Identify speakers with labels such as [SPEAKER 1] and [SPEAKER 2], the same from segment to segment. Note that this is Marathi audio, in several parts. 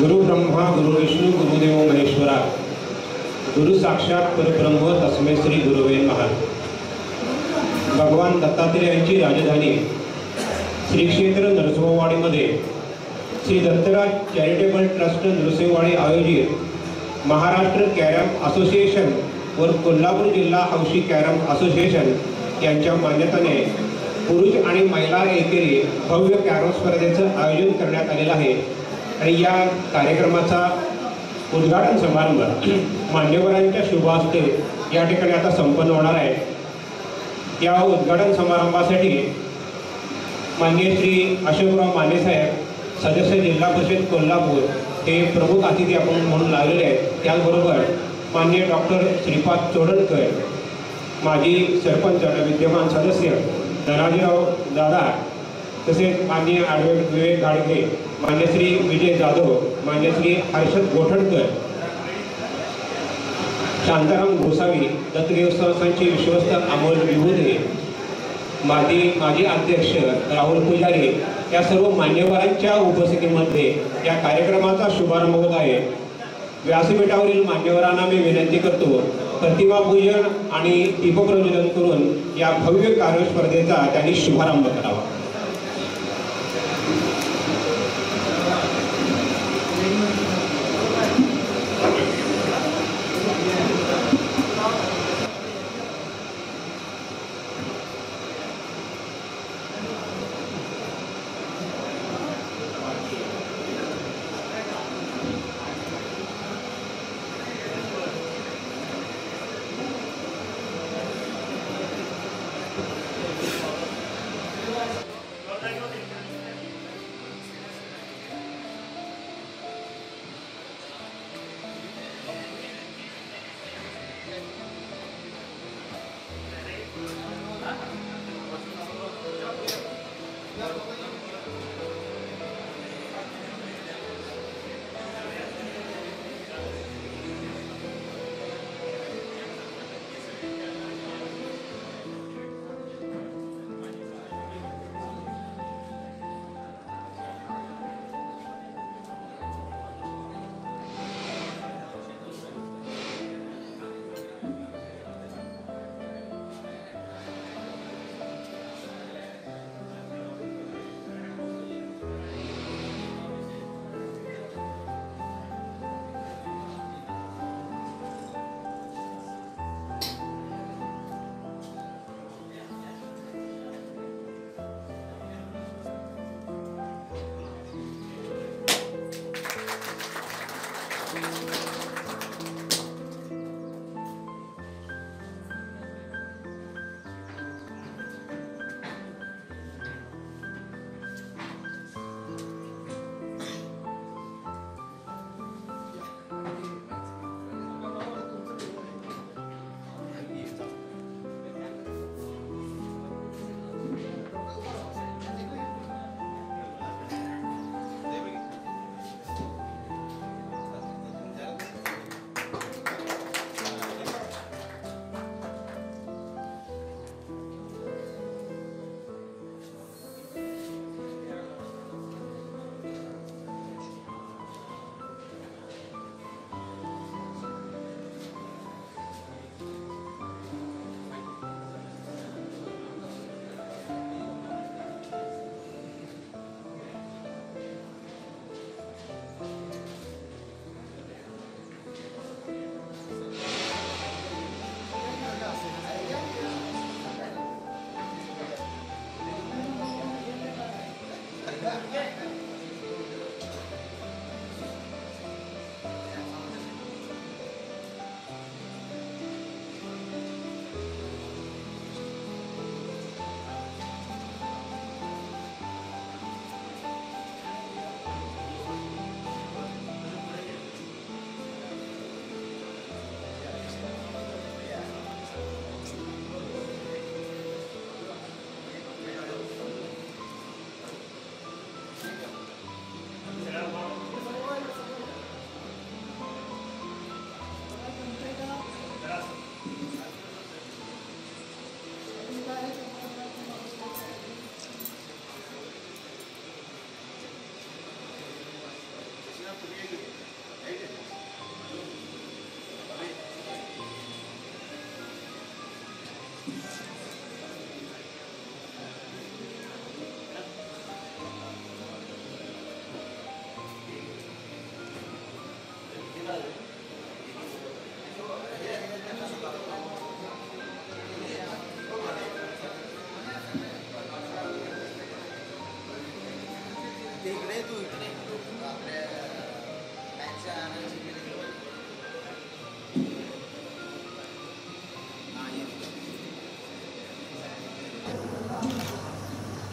[SPEAKER 1] गुरु ब्रह्मा गुरु विष्णु गुरुदेव महेश्वरा गुरु साक्षात परब्रह्म तस्मै श्री गुरुवे नमः। भगवान दत्तात्रेयांची राजधानी श्री क्षेत्र नरसिंहवाडीमध्ये श्री दत्तराज चॅरिटेबल ट्रस्ट नरसिंहवाडी आयोजित महाराष्ट्र कॅरम असोसिएशन व कोल्हापूर जिल्हा हौशी कॅरम असोसिएशन यांच्या मान्यतेने पुरुष आणि महिला एकेरी भव्य कॅरम स्पर्धेचं आयोजन करण्यात आलेलं आहे आणि या कार्यक्रमाचा उद्घाटन समारंभ मान्यवरांच्या शुभ हस्ते या ठिकाणी आता संपन्न होणार आहे। या उद्घाटन समारंभासाठी माननीय श्री अशोकराव माने साहेब सदस्य जिल्हा परिषद कोल्हापूर हे प्रमुख अतिथी आपण म्हणून लावलेले आहेत। त्याचबरोबर माननीय डॉक्टर श्रीपाद चोडणकर माजी सरपंच विद्यमान सदस्य धनाजीराव दादा तसेच माननीय ॲडव्होकेट विवेक गाडगे मान्य श्री विजय जाधव मान्य श्री हर्षद गोठणकर शांताराम गोसावी दत्तदेव संस्थांचे विश्वस्त अमोल विभुदे माजी अध्यक्ष राहुल पुजारी या सर्व मान्यवरांच्या उपस्थितीमध्ये या कार्यक्रमाचा शुभारंभ होत आहे। व्यासपीठावरील मान्यवरांना मी विनंती करतो प्रतिमा पूजन आणि दीपप्रज्वलन करून या भव्य कार्यस्पर्धेचा त्यांनी शुभारंभ करावा।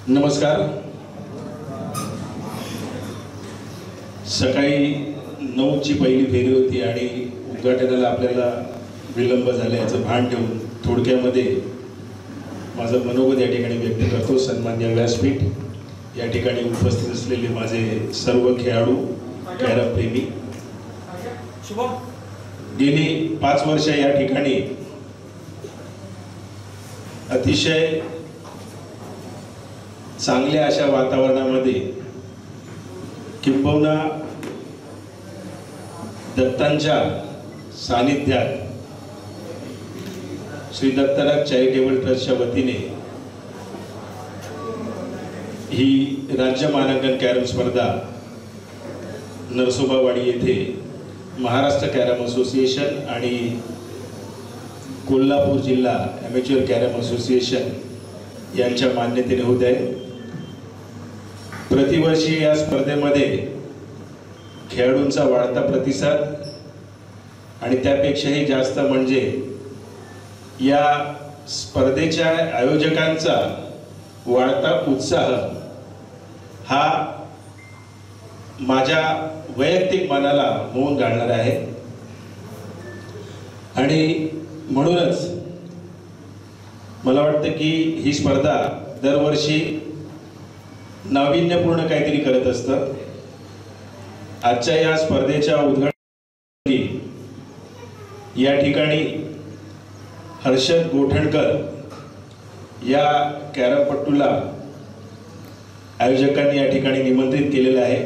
[SPEAKER 2] नमस्कार. सकाळी 9ची पहिली फेरी होती आणि उद्घाटनाला आपल्याला विलंब झाल्याचं भान ठेवून थोडक्यामध्ये माझं मनोगत या ठिकाणी व्यक्त करतो. सन्माननीय व्यासपीठ, या ठिकाणी उपस्थित असलेले माझे सर्व खेळाडू, कॅरम प्रेमी, गेली 5 वर्ष या ठिकाणी अतिशय चांगल्या अशा वातावरणामध्ये किंबहुना दत्तांच्या सानिध्यात श्री दत्तराज चॅरिटेबल ट्रस्टच्या वतीने ही राज्य मानांकन कॅरम स्पर्धा नरसोबावाडी येथे महाराष्ट्र कॅरम असोसिएशन आणि कोल्हापूर जिल्हा ॲमेच्युअर कॅरम असोसिएशन यांच्या मान्यतेने होत आहे. प्रतिवर्षी या स्पर्धेमध्ये खेळाडूंचा वाढता प्रतिसाद आणि त्यापेक्षाही जास्त म्हणजे या स्पर्धेच्या आयोजकांचा वाढता उत्साह हा माझ्या वैयक्तिक मनाला मोहून घालणार आहे. आणि म्हणूनच मला वाटतं की ही स्पर्धा दरवर्षी नाविन्यपूर्ण काहीतरी करत असतं. आजच्या या स्पर्धेच्या उद्घाटनासाठी या ठिकाणी हर्षद गोठणकर या कॅरमपट्टूला आयोजकांनी या ठिकाणी निमंत्रित केलेलं आहे.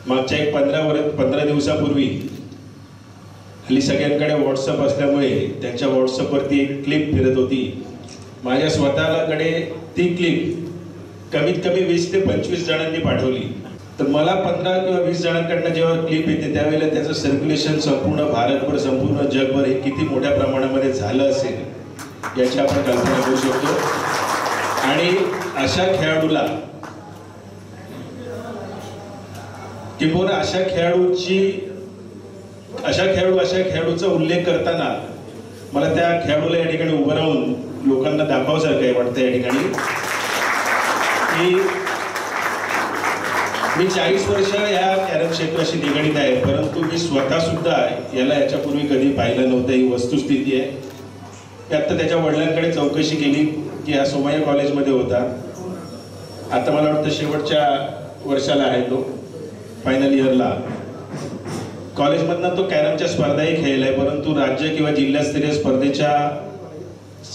[SPEAKER 2] मागच्या एक 15 दिवसापूर्वी हल्ली सगळ्यांकडे व्हॉट्सअप असल्यामुळे त्यांच्या व्हॉट्सअपवरती एक क्लिप फिरत होती. माझ्या स्वतःकडे ती क्लिप कमीत कमी 20 ते 25 जणांनी पाठवली. तर मला 15 किंवा 20 जणांकडनं जेव्हा क्लिप येते त्यावेळेला त्याचं सर्क्युलेशन संपूर्ण भारतभर, संपूर्ण जगभर हे किती मोठ्या प्रमाणामध्ये झालं असेल याची आपण कल्पना करू शकतो. आणि अशा खेळाडूला किंवा अशा खेळाडूचा उल्लेख करताना मला त्या खेळाडूला या ठिकाणी उभं राहून लोकांना दाखवासारखं वाटतं या ठिकाणी की मी 40 वर्ष या कॅरम क्षेत्राशी निगडीत आहे, परंतु मी स्वतः सुद्धा याच्यापूर्वी कधी पाहिलं नव्हतं. ही वस्तुस्थिती आहे. आता त्याच्या वडिलांकडे चौकशी केली की हा सोमय्या कॉलेजमध्ये होता. आता मला वाटतं शेवटच्या वर्षाला आहे, तो फायनल इयरला. कॉलेजमधनं तो कॅरमच्या स्पर्धाही खेळलाय, परंतु राज्य किंवा जिल्हास्तरीय स्पर्धेच्या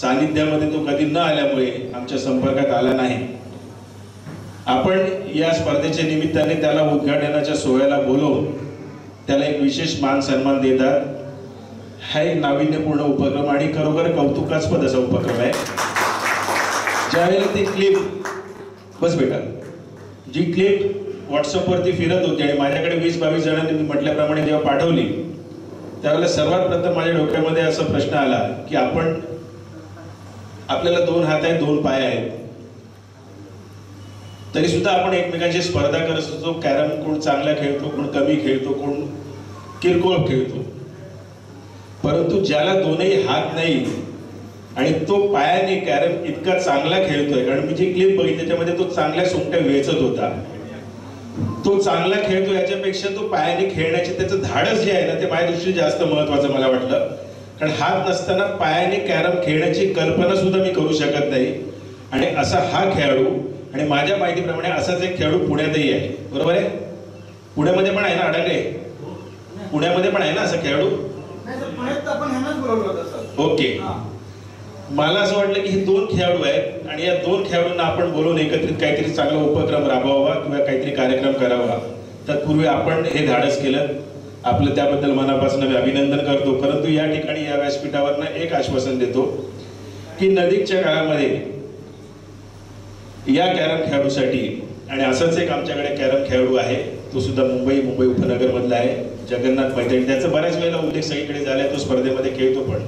[SPEAKER 2] सानिध्यामध्ये तो कधी न आल्यामुळे आमच्या संपर्कात आला नाही. आपण या स्पर्धेच्या निमित्ताने त्याला उद्घाटनाच्या सोहळ्याला बोलवून त्याला एक विशेष मान सन्मान देतात. हा एक नाविन्यपूर्ण उपक्रम आणि खरोखर कौतुकास्पद असा उपक्रम आहे. ज्यावेळेला ती क्लिप बस बेटा जी क्लिप व्हॉट्सअपवरती फिरत होती आणि माझ्याकडे 20-22 जणांनी मी म्हटल्याप्रमाणे जेव्हा पाठवली त्यावेळेला सर्वात प्रथम माझ्या डोक्यामध्ये असा प्रश्न आला की आपल्याला 2 हात आहेत, 2 पाय आहेत, तरी सुद्धा आपण एकमेकांची स्पर्धा करत असतो. कॅरम कोण चांगला खेळतो, कोण कमी खेळतो, कोण किरकोळ खेळतो. परंतु ज्याला 2ही हात नाही आणि तो पायाने कॅरम इतका चांगला खेळतोय, कारण मी जी क्लिप बघितली त्याच्यामध्ये तो चांगल्या सोंगट्या वेचत होता, तो चांगला खेळतो याच्यापेक्षा तो पायाने खेळण्याचे त्याचं धाडस जे आहे ना ते माझ्या दृष्टीने जास्त महत्वाचं मला वाटलं. कारण हात नसताना पायाने कॅरम खेळण्याची कल्पना सुद्धा मी करू शकत नाही. आणि असा हा खेळाडू, आणि माझ्या माहितीप्रमाणे असाच एक खेळाडू पुण्यातही आहे, बरोबर आहे? पुण्यामध्ये पण आहे ना अडांगे? पुण्यामध्ये पण आहे ना असा खेळाडू? ओके. मला असं वाटलं की हे 2 खेळाडू आहेत आणि या 2 खेळाडूंना आपण बोलून एकत्रित काहीतरी चांगला उपक्रम राबवावा किंवा काहीतरी कार्यक्रम करावा. तत्पूर्वी आपण हे धाडस केलं, आपलं त्याबद्दल मनापासून अभिनंदन करतो. परंतु या ठिकाणी या व्यासपीठावरनं एक आश्वासन देतो की नजीकच्या काळामध्ये या कॅरम खेळाडूसाठी, आणि असाच एक आमच्याकडे कॅरम खेळाडू आहे, तो सुद्धा मुंबई उपनगरमधला आहे, जगन्नाथ मैत्रिणी. त्याचा बऱ्याच वेळेला उल्लेख सगळीकडे झालाय, तो स्पर्धेमध्ये खेळतो पण.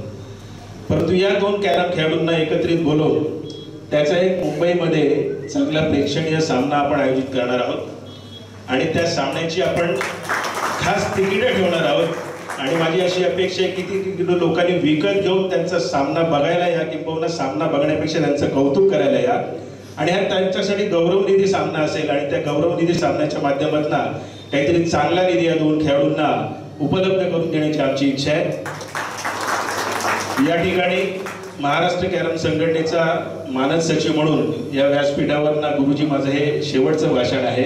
[SPEAKER 2] परंतु या 2 कॅरम खेळाडूंना एकत्रित बोलवून त्याचा एक मुंबईमध्ये चांगला प्रेक्षणीय सामना आपण आयोजित करणार आहोत आणि त्या सामन्याची आपण खास तिकीटं ठेवणार आहोत. आणि माझी अशी अपेक्षा आहे की ती तिकीटं लोकांनी विकत घेऊन त्यांचा सामना बघायला या, किंबहुना सामना बघण्यापेक्षा त्यांचं कौतुक करायला या. आणि हा त्यांच्यासाठी गौरवनिधी सामना असेल आणि त्या गौरवनिधी सामन्याच्या माध्यमातून काहीतरी चांगला निधी या 2 खेळाडूंना उपलब्ध करून देण्याची आमची इच्छा आहे. या ठिकाणी महाराष्ट्र कॅरम संघटनेचा मानद सचिव म्हणून या व्यासपीठावर ना गुरुजी माझं हे शेवटचं भाषण आहे.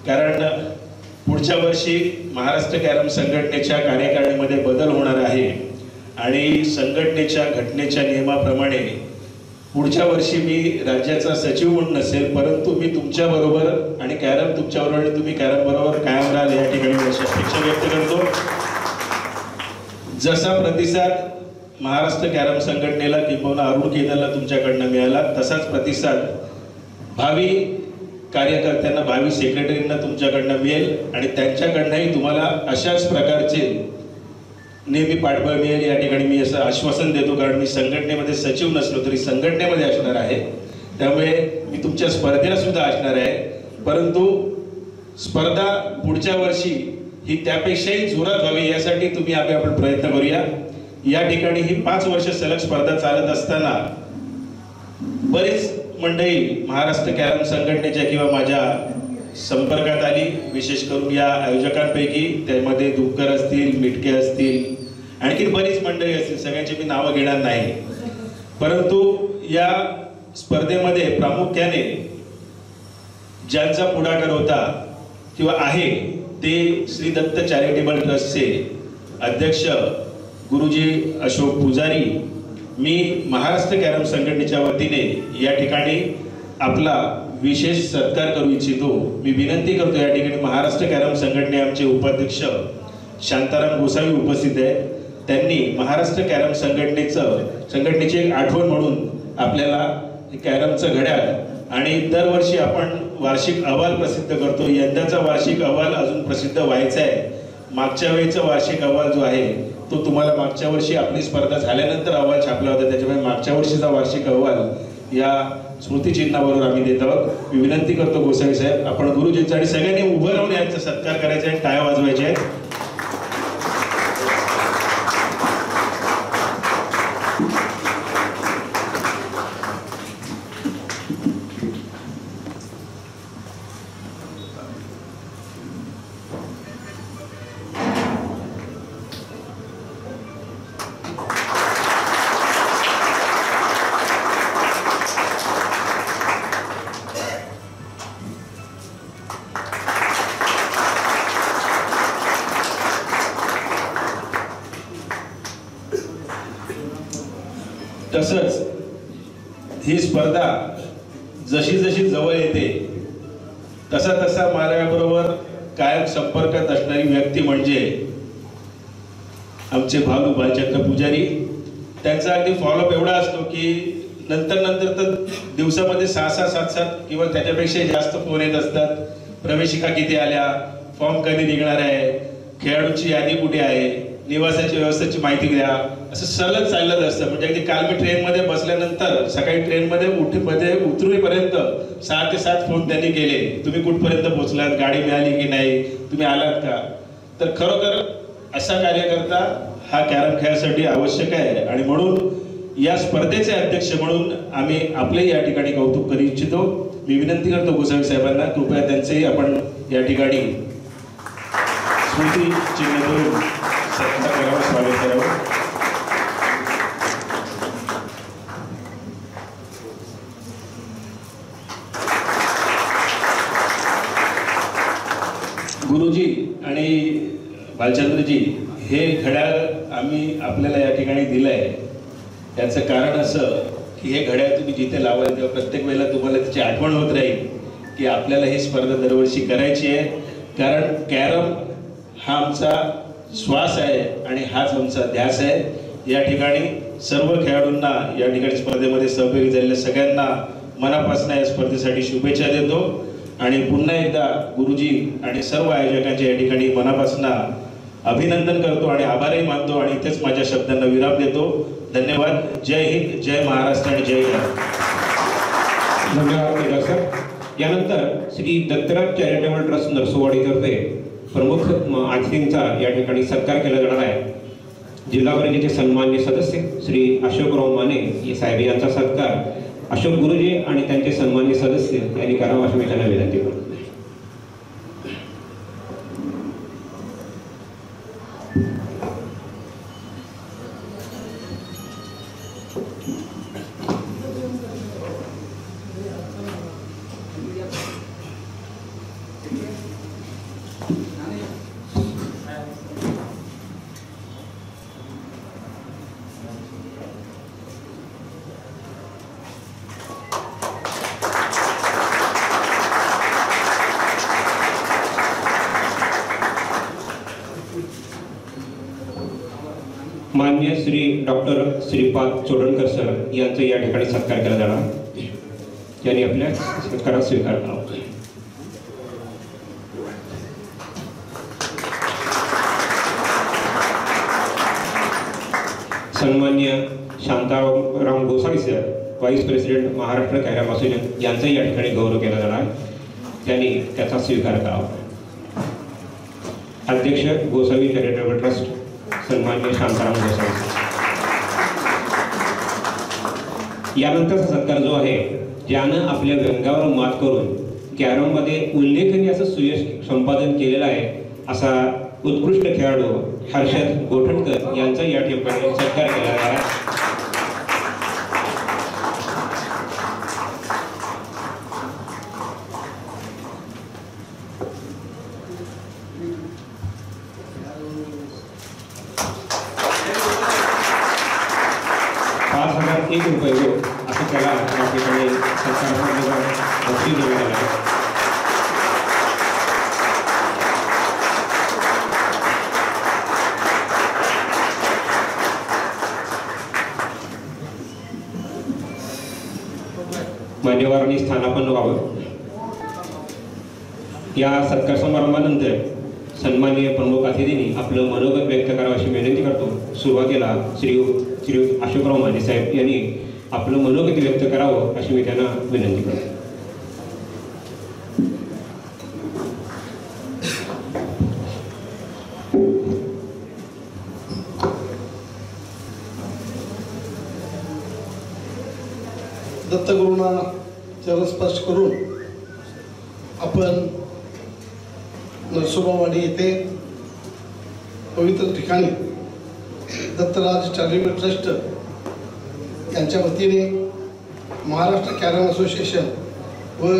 [SPEAKER 2] कारण पुढच्या वर्षी महाराष्ट्र कॅरम संघटनेच्या कार्यकारिणीमध्ये बदल होणार आहे आणि संघटनेच्या घटनेच्या नियमाप्रमाणे पुढच्या वर्षी मी राज्याचा सचिव म्हणून नसेल, परंतु मी तुमच्या बरोबर आणि कॅरम तुमच्याबरोबर आणि तुम्ही कॅरम बरोबर कायम राहाल या ठिकाणी अशी अपेक्षा व्यक्त करतो. जसा प्रतिसाद महाराष्ट्र कॅरम संघटनेला किंवा अरुण केदारला तुमच्याकडनं मिळाला, तसाच प्रतिसाद भावी कार्यकर्त्यांना, भावी सेक्रेटरींना तुमच्याकडनं मिळेल आणि त्यांच्याकडनंही तुम्हाला अशाच प्रकारचे नेहमी पाठबळ मिळेल या ठिकाणी मी असं आश्वासन देतो. कारण मी संघटनेमध्ये सचिव नसलो तरी संघटनेमध्ये असणार आहे, त्यामुळे मी तुमच्या स्पर्धेला सुद्धा असणार आहे. परंतु स्पर्धा पुढच्या वर्षी ही त्यापेक्षाही जोरात व्हावी यासाठी आपण प्रयत्न करूया. या ठिकाणी ही 5 वर्ष सलग स्पर्धा चालत असताना बरीच मंडळी महाराष्ट्र कॅरम संघटनेच्या किंवा माझ्या संपर्कात आली, विशेष करून या आयोजकांपैकी. त्यामध्ये दुक्कर असतील, मिटके असतील, आणखी बरीच मंडळी असतील, सगळ्यांची मी नावं घेणार नाही. परंतु या स्पर्धेमध्ये प्रामुख्याने ज्यांचा पुढाकार होता किंवा आहे ते श्री दत्त चॅरिटेबल ट्रस्टचे अध्यक्ष गुरुजी अशोक पुजारी. मी महाराष्ट्र कॅरम संघटनेच्या वतीने या ठिकाणी आपला विशेष सत्कार करू इच्छितो. मी विनंती करतो, या ठिकाणी महाराष्ट्र कॅरम संघटने आमचे उपाध्यक्ष शांताराम गोसावी उपस्थित आहेत. त्यांनी महाराष्ट्र कॅरम संघटनेची एक आठवण म्हणून आपल्याला कॅरमचं घड्याळ आणि दरवर्षी आपण वार्षिक अहवाल प्रसिद्ध करतो, यंदाचा वार्षिक अहवाल अजून प्रसिद्ध व्हायचा आहे. मागच्या वेळेचा वार्षिक अहवाल जो आहे तो तुम्हाला मागच्या वर्षी आपली स्पर्धा झाल्यानंतर अहवाल छापला होता, त्याच्यामुळे मागच्या वर्षीचा वार्षिक अहवाल या स्मृतिचिन्हाबरोबर आम्ही देत आहोत. मी विनंती करतो गोसावी साहेब, आपण गुरुजींचा आणि सगळ्यांनी उभं राहून यांचा सत्कार करायचा आहे, टाळ्या वाजवायच्या आहेत. तसंच ही स्पर्धा जशी जशी जवळ येते तसा तसा माझ्याबरोबर कायम संपर्कात असणारी व्यक्ती म्हणजे आमचे भाऊ बालचंद्र पुजारी. त्यांचा अगदी फॉलोअप एवढा असतो की नंतर तर दिवसामध्ये 6-6, 7-7 किंवा त्याच्यापेक्षा जास्त फोन येत असतात. प्रवेशिका किती आल्या, फॉर्म कधी निघणार आहे, खेळाडूची यादी कुठे आहे, निवासाची व्यवस्थेची माहिती द्या, असं सलग चालत असतं. म्हणजे अगदी काल मी ट्रेनमध्ये बसल्यानंतर सकाळी ट्रेनमध्ये उतरूपर्यंत 6 ते 7 फोन त्यांनी केले. तुम्ही कुठपर्यंत पोहोचलात, गाडी मिळाली की नाही, तुम्ही आलात का. तर खरोखर असा कार्यकर्ता हा कॅरम खेळासाठी आवश्यक आहे आणि म्हणून या स्पर्धेचे अध्यक्ष म्हणून आम्ही आपले या ठिकाणी कौतुक करू इच्छितो. मी विनंती करतो गोसावी साहेबांना, कृपया त्यांचेही आपण या ठिकाणी स्मृती चिन्ह करून सत्कार करावा, स्वागत करावं. गुरुजी आणि बालचंद्रजी, हे घड्याळ आम्ही आपल्याला या ठिकाणी दिलंय. त्याचं कारण असं की हे घड्याळ तुम्ही जिथे लावाल तेव्हा प्रत्येक वेळेला तुम्हाला त्याची आठवण होत राहील की आपल्याला ही स्पर्धा दरवर्षी करायची आहे. कारण कॅरम हा आमचा श्वास आहे आणि हाच आमचा ध्यास आहे. या ठिकाणी सर्व खेळाडूंना या ठिकाणी स्पर्धेमध्ये सहभागी झालेल्या सगळ्यांना मनापासून या स्पर्धेसाठी शुभेच्छा देतो आणि पुन्हा एकदा गुरुजी आणि सर्व आयोजकांच्या या ठिकाणी मनापासून अभिनंदन करतो आणि आभारही मानतो आणि इथेच माझ्या शब्दांना विराम देतो. धन्यवाद. जय हिंद, जय महाराष्ट्र आणि जय हिंद.
[SPEAKER 1] धन्यवाद केदार सर. यानंतर श्री दत्तराज चॅरिटेबल ट्रस्ट नरसोबावाडीतर्फे प्रमुख अतिथींचा या ठिकाणी सत्कार केला जाणार आहे. जिल्हा परिषदेचे सन्माननीय सदस्य श्री अशोकराव माने साहेब यांचा सत्कार अशोक गुरुजी आणि त्यांचे सन्माननीय सदस्य यांनी करावा अशी मी त्यांना विनंती करतो. मान्य श्री डॉक्टर श्रीपाद चोडणकर सर यांचा या ठिकाणी सत्कार केला जाणार. यांनी आपल्या सत्कारात स्वीकार करावा. सन्मान्य Shantaram Gosavi sir vice president Maharashtra carrom association यांचा या ठिकाणी गौरव केला जाणार. त्यांनी त्याचा स्वीकार करावा. अध्यक्ष गोसावी चॅरिटेबल ट्रस्ट सन्मान्य शांताराम गोसावी. यानंतरचा सत्कार जो आहे ज्यानं आपल्या व्यंगावर मात करून कॅरममध्ये उल्लेखनीय असं सुयश संपादन केलेलं आहे असा उत्कृष्ट खेळाडू हर्षद गोठणकर यांचा या ठिकाणी सत्कार केला आहे. 5,001 रुपये असं त्याला या ठिकाणी सरकारकडून बक्षीस देण्यात आलं आहे. मान्यवरांनी स्थानापन्न व्हावं. या सत्कार समारंभानंतर सन्माननीय प्रमुख अतिथींनी आपलं मनोगत व्यक्त करावं अशी विनंती करतो. सुरुवातीला श्री अशोकराव माने साहेब यांनी आपलं मनोगत व्यक्त करावं अशी मी त्यांना विनंती करतो.
[SPEAKER 3] दत्तगुरूंना चरणस्पर्श करून आपण नरसोबावाडी येथे पवित्र ठिकाणी दत्तराज चॅरिटेबल ट्रस्ट यांच्या वतीने महाराष्ट्र कॅरम असोसिएशन व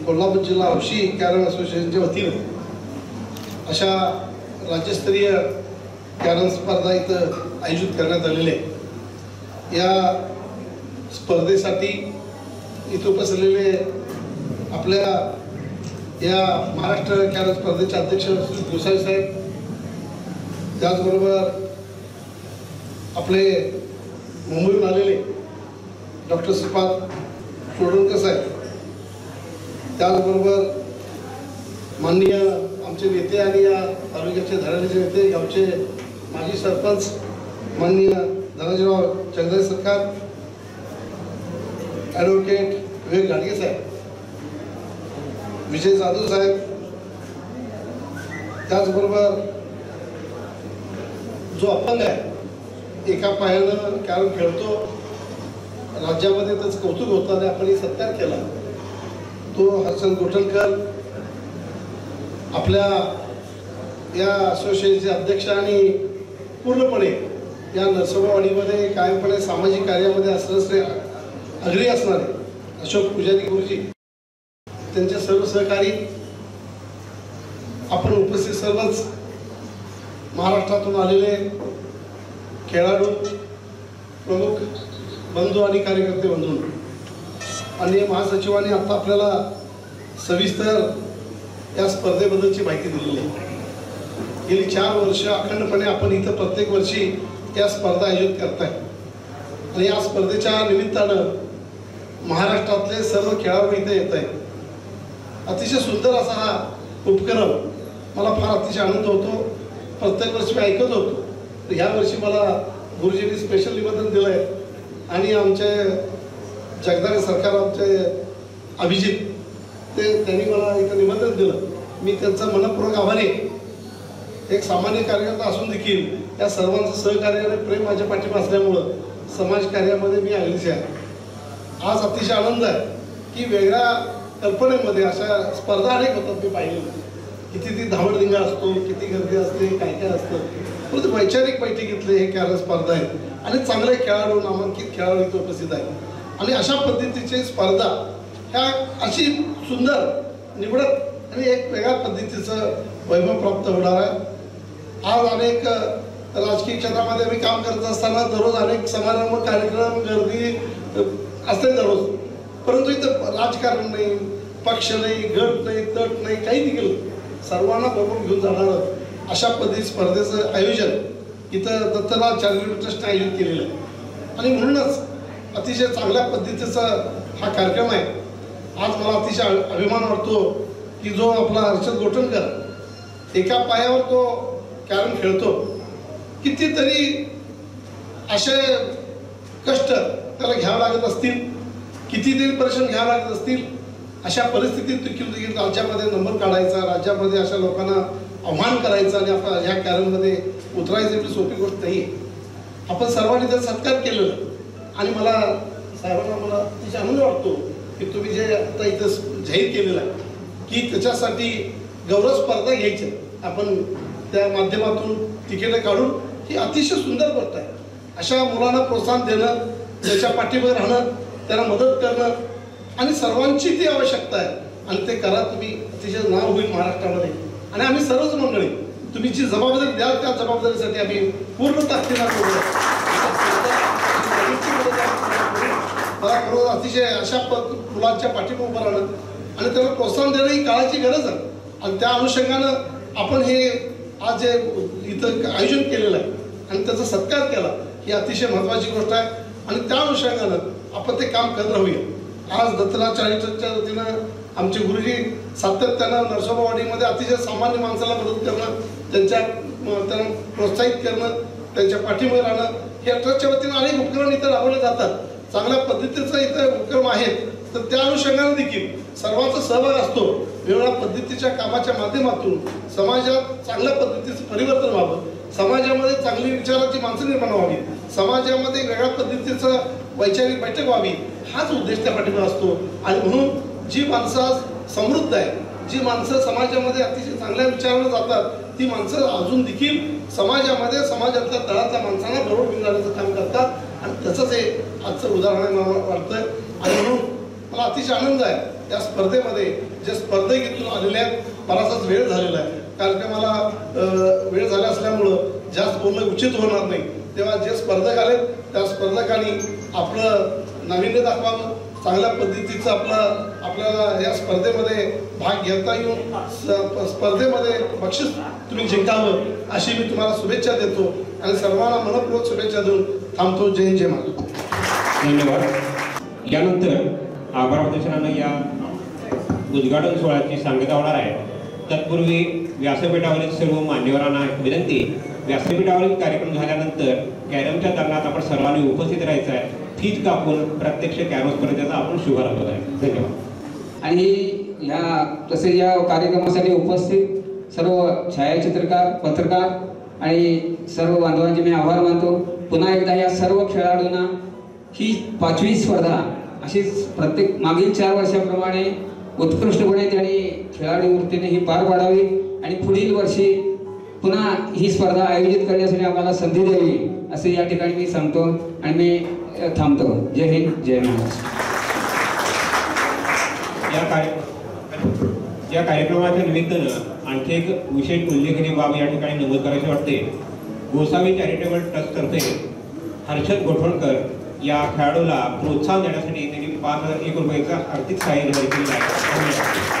[SPEAKER 3] कोल्हापूर जिल्हा हौशी कॅरम असोसिएशनच्या वतीने अशा राज्यस्तरीय कॅरम स्पर्धा इथं आयोजित करण्यात आलेले. या स्पर्धेसाठी इथं उपस्थितलेले आपल्या या महाराष्ट्र कॅरम स्पर्धेचे अध्यक्ष श्री गोसावी साहेब, त्याचबरोबर आपले मुंबईहून आलेले डॉक्टर श्रीपाद चोडणकर साहेब, त्याचबरोबर माननीय आमचे नेते आणि या तालुक्याचे धडाडीचे नेते गावचे माजी सरपंच माननीय धनाजीराव चंद्रे सरकार, ॲडव्होकेट विवेक घाडगे साहेब, विजय जाधव साहेब, त्याचबरोबर जो अपंग आहे एका पायानं कॅरम खेळतो, राज्यामध्ये त्याचं कौतुक होतं आणि आपण सत्कार केला तो हर्षद गोठणकर, आपल्या या असोसिएशनचे अध्यक्ष आणि पूर्णपणे या नरसोबावाडीमध्ये कायमपणे सामाजिक कार्यामध्ये असणारे अग्री असणारे अशोक पुजारी गुरुजी, त्यांचे सर्व सहकारी, आपण उपस्थित सर्वच महाराष्ट्रातून आलेले खेळाडू, प्रमुख बंधू आणि कार्यकर्ते बंधू, आणि महासचिवांनी आता आपल्याला सविस्तर या स्पर्धेबद्दलची माहिती दिलेली आहे. गेली 4 वर्ष अखंडपणे आपण इथं प्रत्येक वर्षी या स्पर्धा आयोजित करताय आणि या स्पर्धेच्या निमित्तानं महाराष्ट्रातले सर्व खेळाडू इथे येत आहेत. अतिशय सुंदर असा हा उपक्रम मला फार अतिशय आनंद होतो. प्रत्येक वर्षी मी ऐकत होतो. तर ह्या वर्षी मला गुरुजींनी स्पेशल निमंत्रण दिलं आहे आणि आमचे जगदाळे सरकार आमचे अभिजित त्यांनी मला इथं निमंत्रण दिलं. मी त्यांचा मनपूर्वक आभारी आहे. एक सामान्य कार्यकर्ता असून देखील या सर्वांचं सहकार्य आणि प्रेम माझ्या पाठीमा असल्यामुळं समाज कार्यामध्ये मी अगदीच आहे. आज अतिशय आनंद आहे की वेगळ्या कल्पनेमध्ये अशा स्पर्धा अनेक होतात. मी पाहिलेलं किती ती धावडधिंगा असतो, किती गर्दी असते, काय काय असतं. परंतु वैचारिक बैठकीतले हे कॅरम स्पर्धा आहेत आणि चांगले खेळाडू, नामांकित खेळाडू इथे उपस्थित आहेत आणि अशा पद्धतीची स्पर्धा ह्या अशी सुंदर निवडत आणि एक वेगळ्या पद्धतीचं वैभव प्राप्त होणार आहे. आज अनेक राजकीय क्षेत्रामध्ये मी काम करत असताना दररोज अनेक समारंभ, कार्यक्रम, गर्दी असते दररोज. परंतु इथं राजकारण नाही, पक्ष नाही, गट नाही, तट नाही, काही देखील सर्वांना बरोबर घेऊन जाणारं अशा पद्धती स्पर्धेचं आयोजन इथं दत्तराज चॅरिटेबल ट्रस्टने आयोजित केलेलं आहे आणि म्हणूनच अतिशय चांगल्या पद्धतीचा हा कार्यक्रम आहे. आज मला अतिशय अभिमान वाटतो की जो आपला हर्षद गोटणकर एका पायावर तो कॅरम खेळतो. कितीतरी असे कष्ट त्याला घ्यावं लागत असतील, कितीतरी परिश्रम घ्यावं लागत असतील. अशा परिस्थितीत देखील राज्यामध्ये नंबर काढायचा, राज्यामध्ये अशा लोकांना आव्हान करायचं आणि आपण ह्या कॅरममध्ये उतरायचं एवढी सोपी गोष्ट नाही. आपण सर्वांनी त्याचा सत्कार केलेला आणि मला साहेबांना मला अतिशय आनंद वाटतो की तुम्ही जे आता इथं जाहीर केलेलं आहे की त्याच्यासाठी गौरव स्पर्धा घ्यायची आपण त्या माध्यमातून तिकीटं काढून ही अतिशय सुंदर गोष्ट आहे. अशा मुलांना प्रोत्साहन देणं, त्याच्या पाठीवर राहणं, त्यांना मदत करणं आणि सर्वांची ती आवश्यकता आहे आणि ते करा तुम्ही. अतिशय नाव होईल महाराष्ट्रामध्ये आणि आम्ही सर्वच मंडळी तुम्ही जी जबाबदारी द्याल त्या जबाबदारीसाठी आम्ही पूर्ण ताकदीनं मला खरोखर अतिशय अशा मुलांच्या पाठीवर उभं राहणं आणि त्याला प्रोत्साहन देणं ही काळाची गरज आहे आणि त्या अनुषंगानं आपण हे आज जे इथं आयोजन केलेलं आहे आणि त्याचा सत्कार केला ही अतिशय महत्त्वाची गोष्ट आहे आणि त्या अनुषंगानं आपण ते काम करत राहूया. आज दत्तराज चॅरिटेबलच्या वतीनं आमचे गुरुजी सातत्यानं नरसोबावाडीमध्ये अतिशय सामान्य माणसाला मदत करणं, त्यांना प्रोत्साहित करणं, त्यांच्या पाठीवर राहणं या ट्रस्टच्या वतीनं अनेक उपक्रम इथं राबवले जातात. चांगल्या पद्धतीचा इथं उपक्रम आहेत. तर त्या अनुषंगाने देखील सर्वांचा सहभाग असतो. वेगवेगळ्या पद्धतीच्या कामाच्या माध्यमातून समाजात चांगल्या पद्धतीचं परिवर्तन व्हावं, समाजामध्ये चांगली विचाराची माणसं निर्माण व्हावी, समाजामध्ये वेगळ्या पद्धतीचं वैचारिक बैठक व्हावी हाच उद्देश त्या पाठीमागे असतो. आणि म्हणून जी माणसं आज समृद्ध आहे, जी माणसं समाजामध्ये अतिशय चांगल्या विचारानं जातात ती माणसं अजून देखील समाजामध्ये समाजातल्या तळाच्या माणसांना बरोबर घेऊन जाण्याचं काम करतात आणि त्याचंच हे आजचं उदाहरण मला वाटतं. आणि म्हणून मला अतिशय आनंद आहे या स्पर्धेमध्ये जे स्पर्धेतून आलेले आहेत. बराचसाच वेळ झालेला आहे कार्यक्रमाला वेळ झाला असल्यामुळं जास्त बोलणं उचित होणार नाही. तेव्हा जे स्पर्धक आलेत त्या स्पर्धकांनी आपलं नाविन्य दाखवावं, चांगल्या पद्धतीचं आपल्याला या स्पर्धेमध्ये भाग घेता येऊन स्पर्धेमध्ये बक्षीस तुम्ही जिंकावं अशी मी तुम्हाला शुभेच्छा देतो आणि सर्वांना मनपूर्वक शुभेच्छा देऊन थांबतो. जय जय महाराज.
[SPEAKER 1] धन्यवाद. यानंतर आभार प्रदर्शनानं या उद्घाटन सोहळ्याची सांगता होणार आहे. तत्पूर्वी व्यासपीठावरील सर्व मान्यवरांना विनंती, व्यासपीठावरील कार्यक्रम झाल्यानंतर कॅरमच्या दालनात आपण सर्वांनी उपस्थित राहायचं आहे. फीज कापून प्रत्यक्ष कॅरम स्पर्धेचा आपण शुभारंभ आहे. धन्यवाद.
[SPEAKER 4] आणि या तसेच या कार्यक्रमासाठी उपस्थित सर्व छायाचित्रकार, पत्रकार आणि सर्व बांधवांचे मी आभार मानतो. पुन्हा एकदा या सर्व खेळाडूंना ही 5वी स्पर्धा अशीच प्रत्येक मागील 4 वर्षाप्रमाणे उत्कृष्टपणे त्यांनी खेळाडू वृत्तीने ही पार पाडावी आणि पुढील वर्षी पुन्हा ही स्पर्धा आयोजित करण्यासाठी आम्हाला संधी द्यावी असे या ठिकाणी मी सांगतो आणि मी थांबतो. जय हिंद, जय महाराष्ट्र.
[SPEAKER 1] या कार्यक्रमाच्या निमित्तानं आणखी एक विशेष उल्लेखनीय बाब या ठिकाणी नमूद करायची वाटते. गोसावी चॅरिटेबल ट्रस्टतर्फे हर्षद गोठवणकर या खेळाडूला प्रोत्साहन देण्यासाठी त्यांनी 5,001 रुपयाचा आर्थिक सहाय्य जाहीर केले आहे.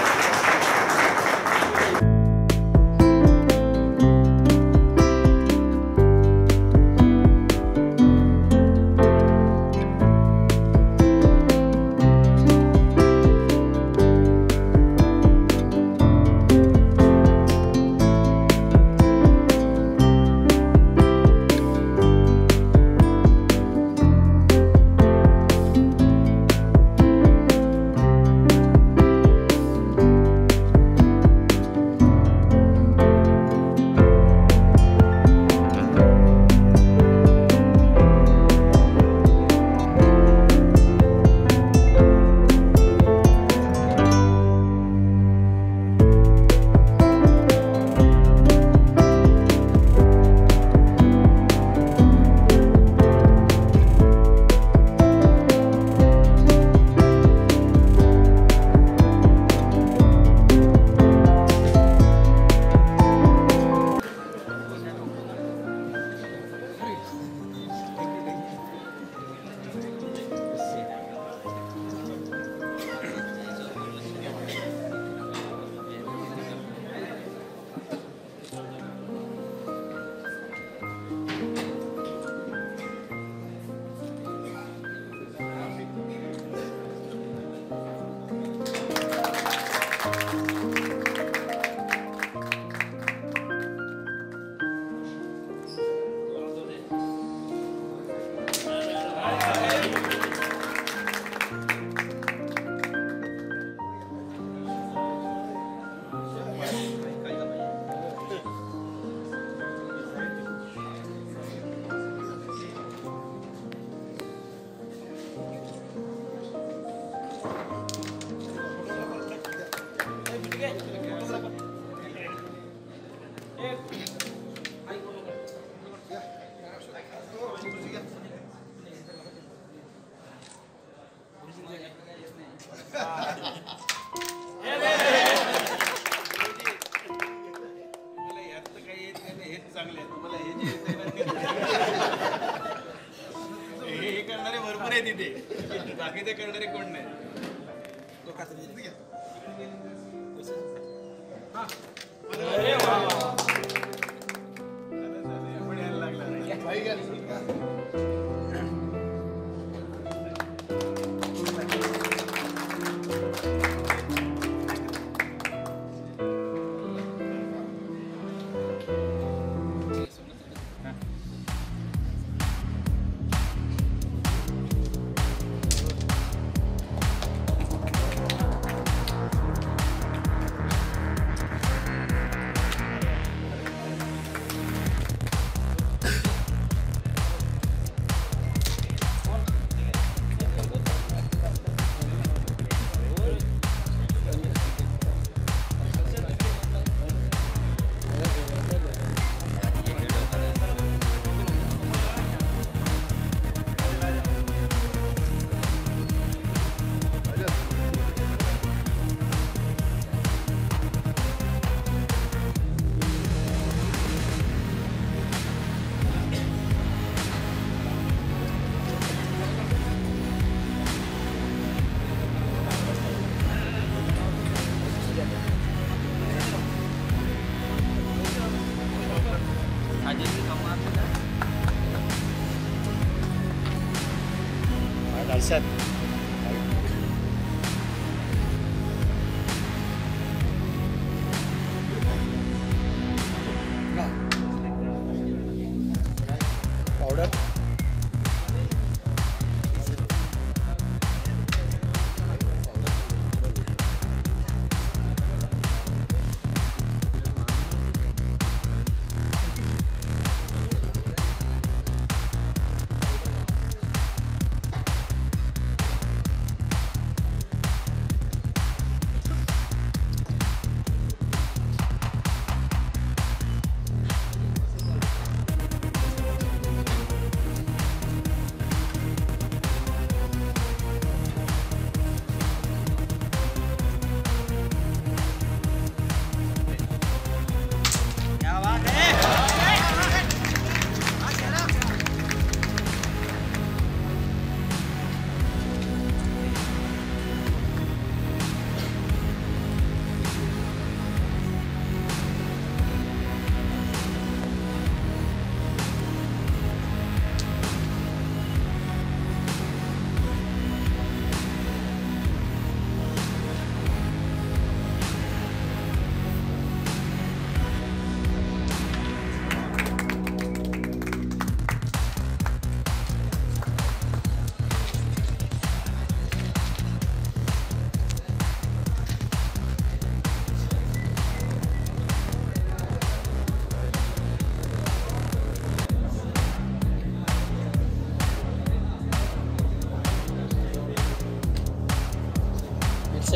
[SPEAKER 5] बाकीचे करणारे कोण नाही.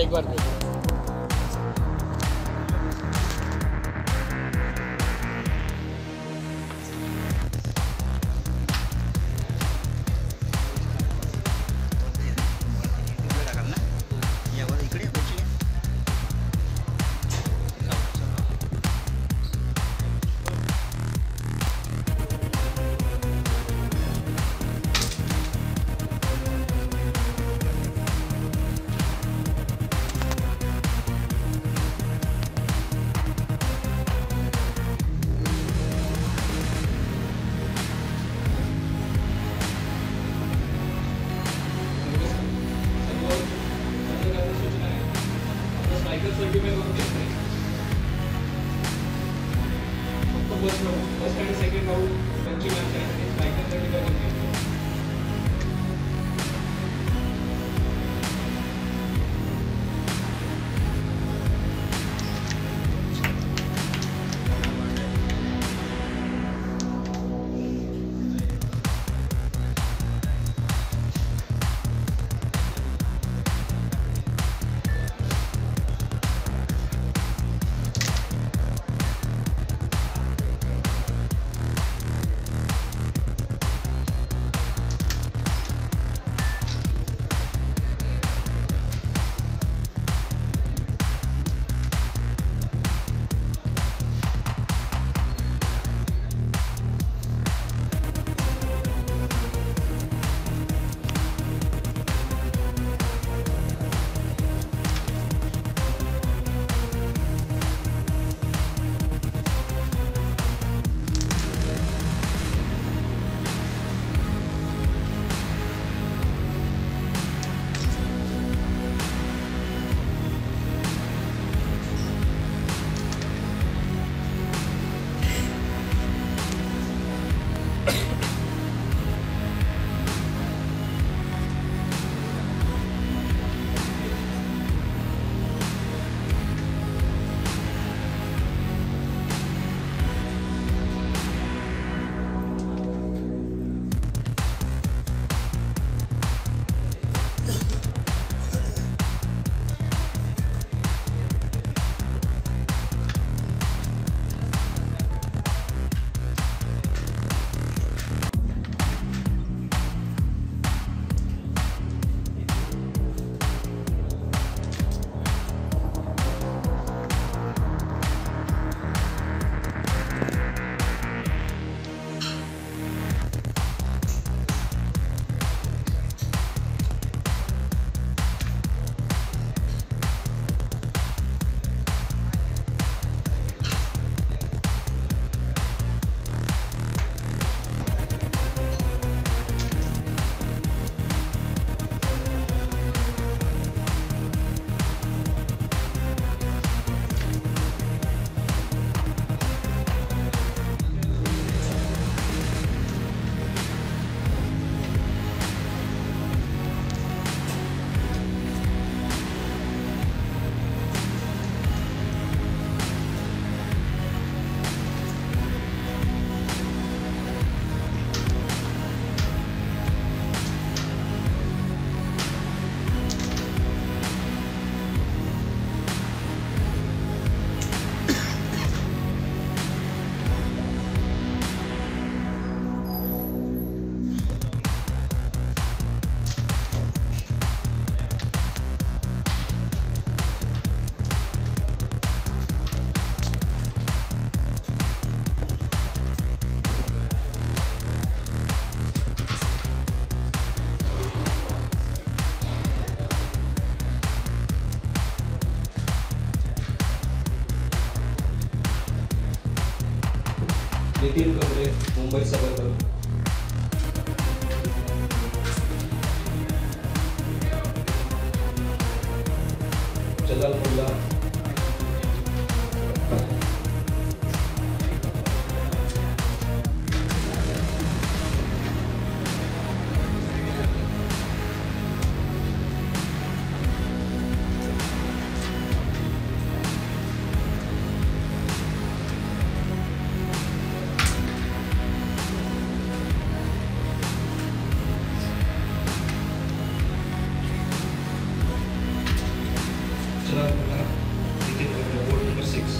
[SPEAKER 6] एक बार Nitin Kamre, Mumbai suburban. Jalal Mulla, board number 6.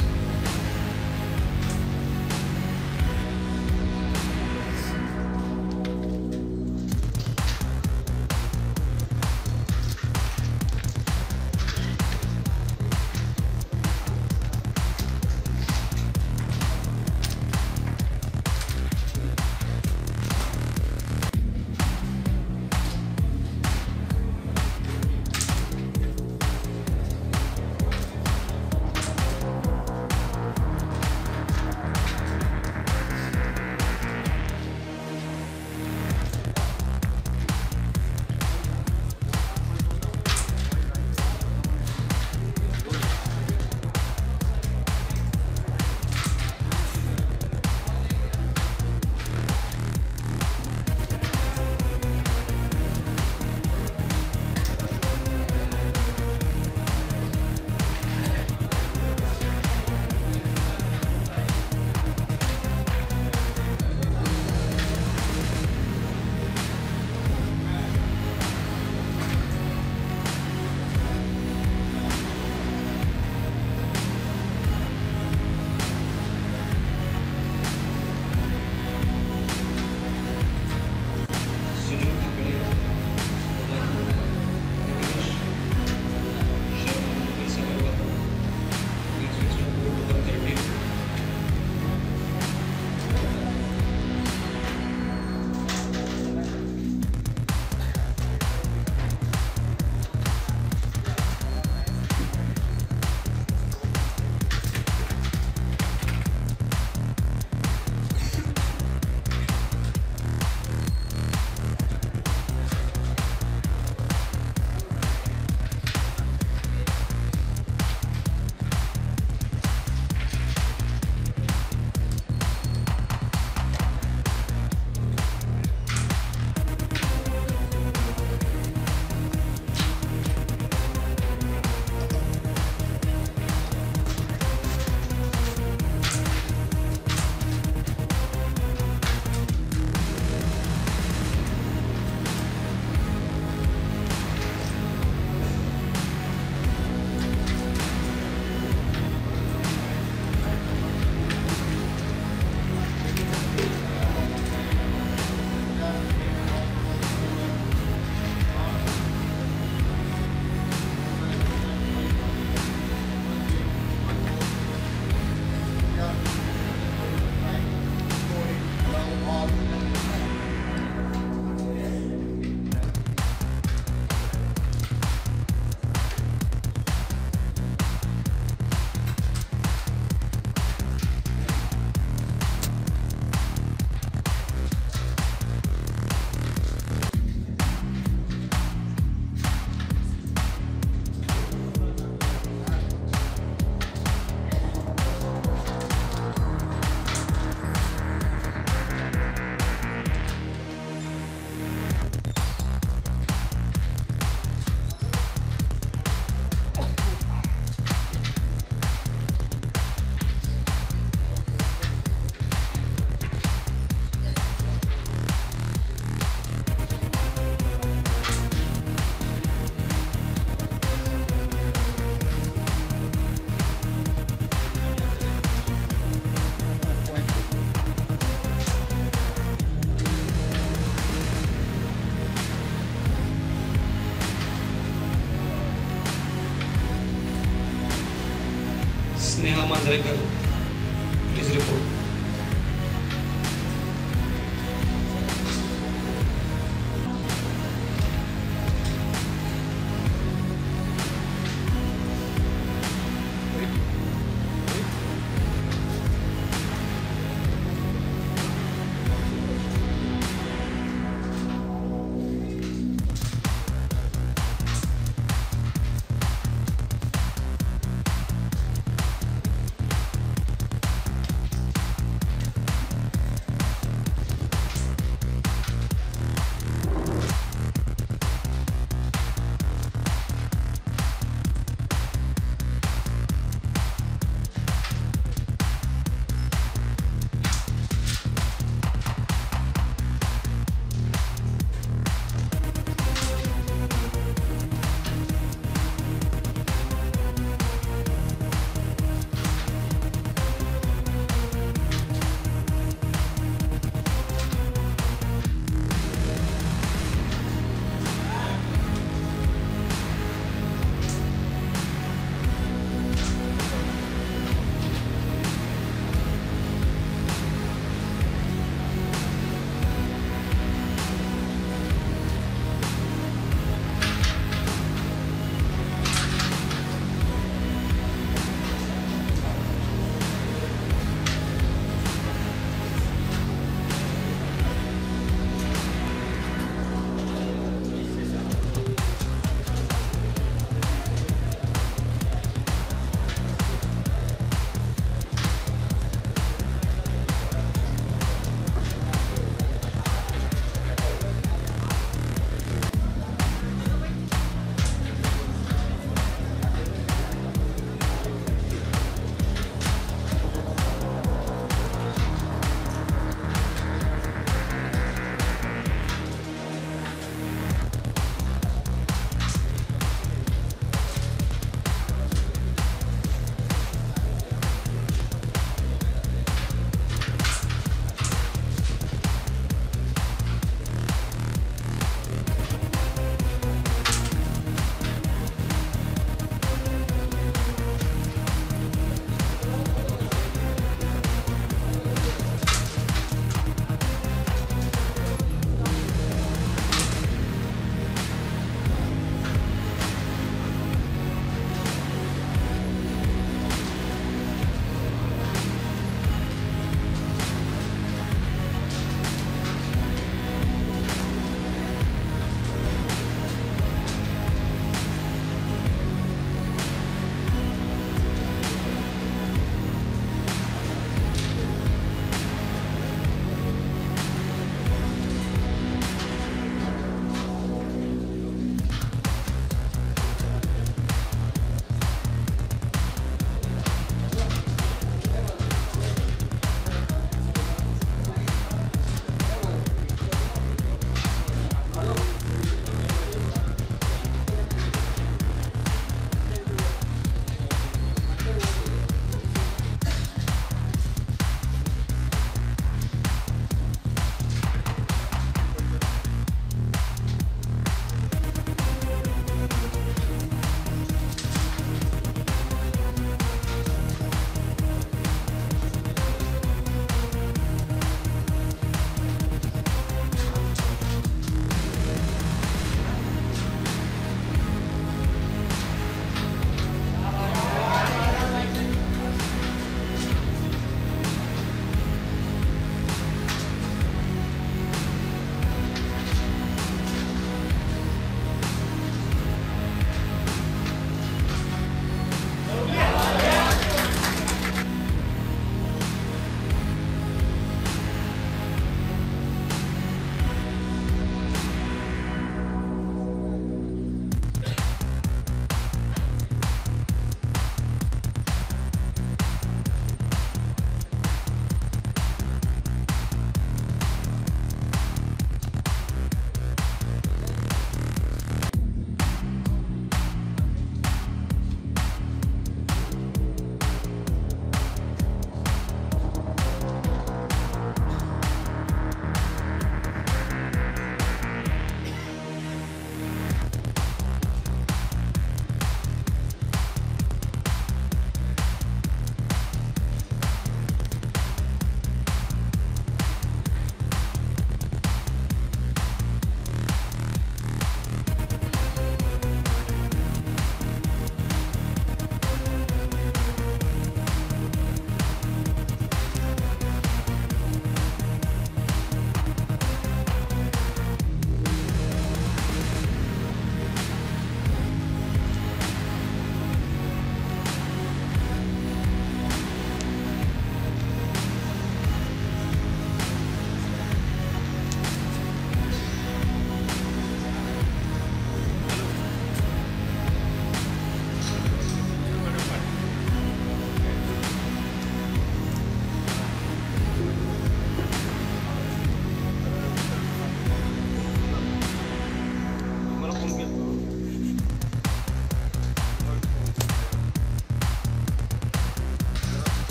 [SPEAKER 7] Sneha Manjrekar, please report.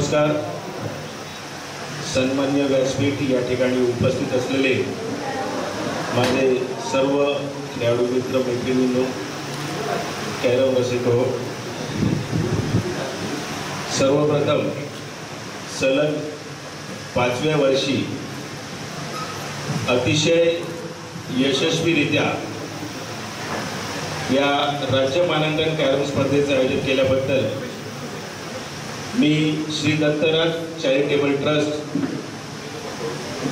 [SPEAKER 2] नमस्कार. सन्मान्य व्यासपीठ या ठिकाणी उपस्थित असलेले माझे सर्व खेळाडू मित्र मैत्रिणींनो, कॅरम रसिक हो, सर्वप्रथम सलग 5व्या वर्षी अतिशय यशस्वीरित्या या राज्य मानांकन कॅरम स्पर्धेचं आयोजन केल्याबद्दल मी श्री दत्तराज चॅरिटेबल ट्रस्ट,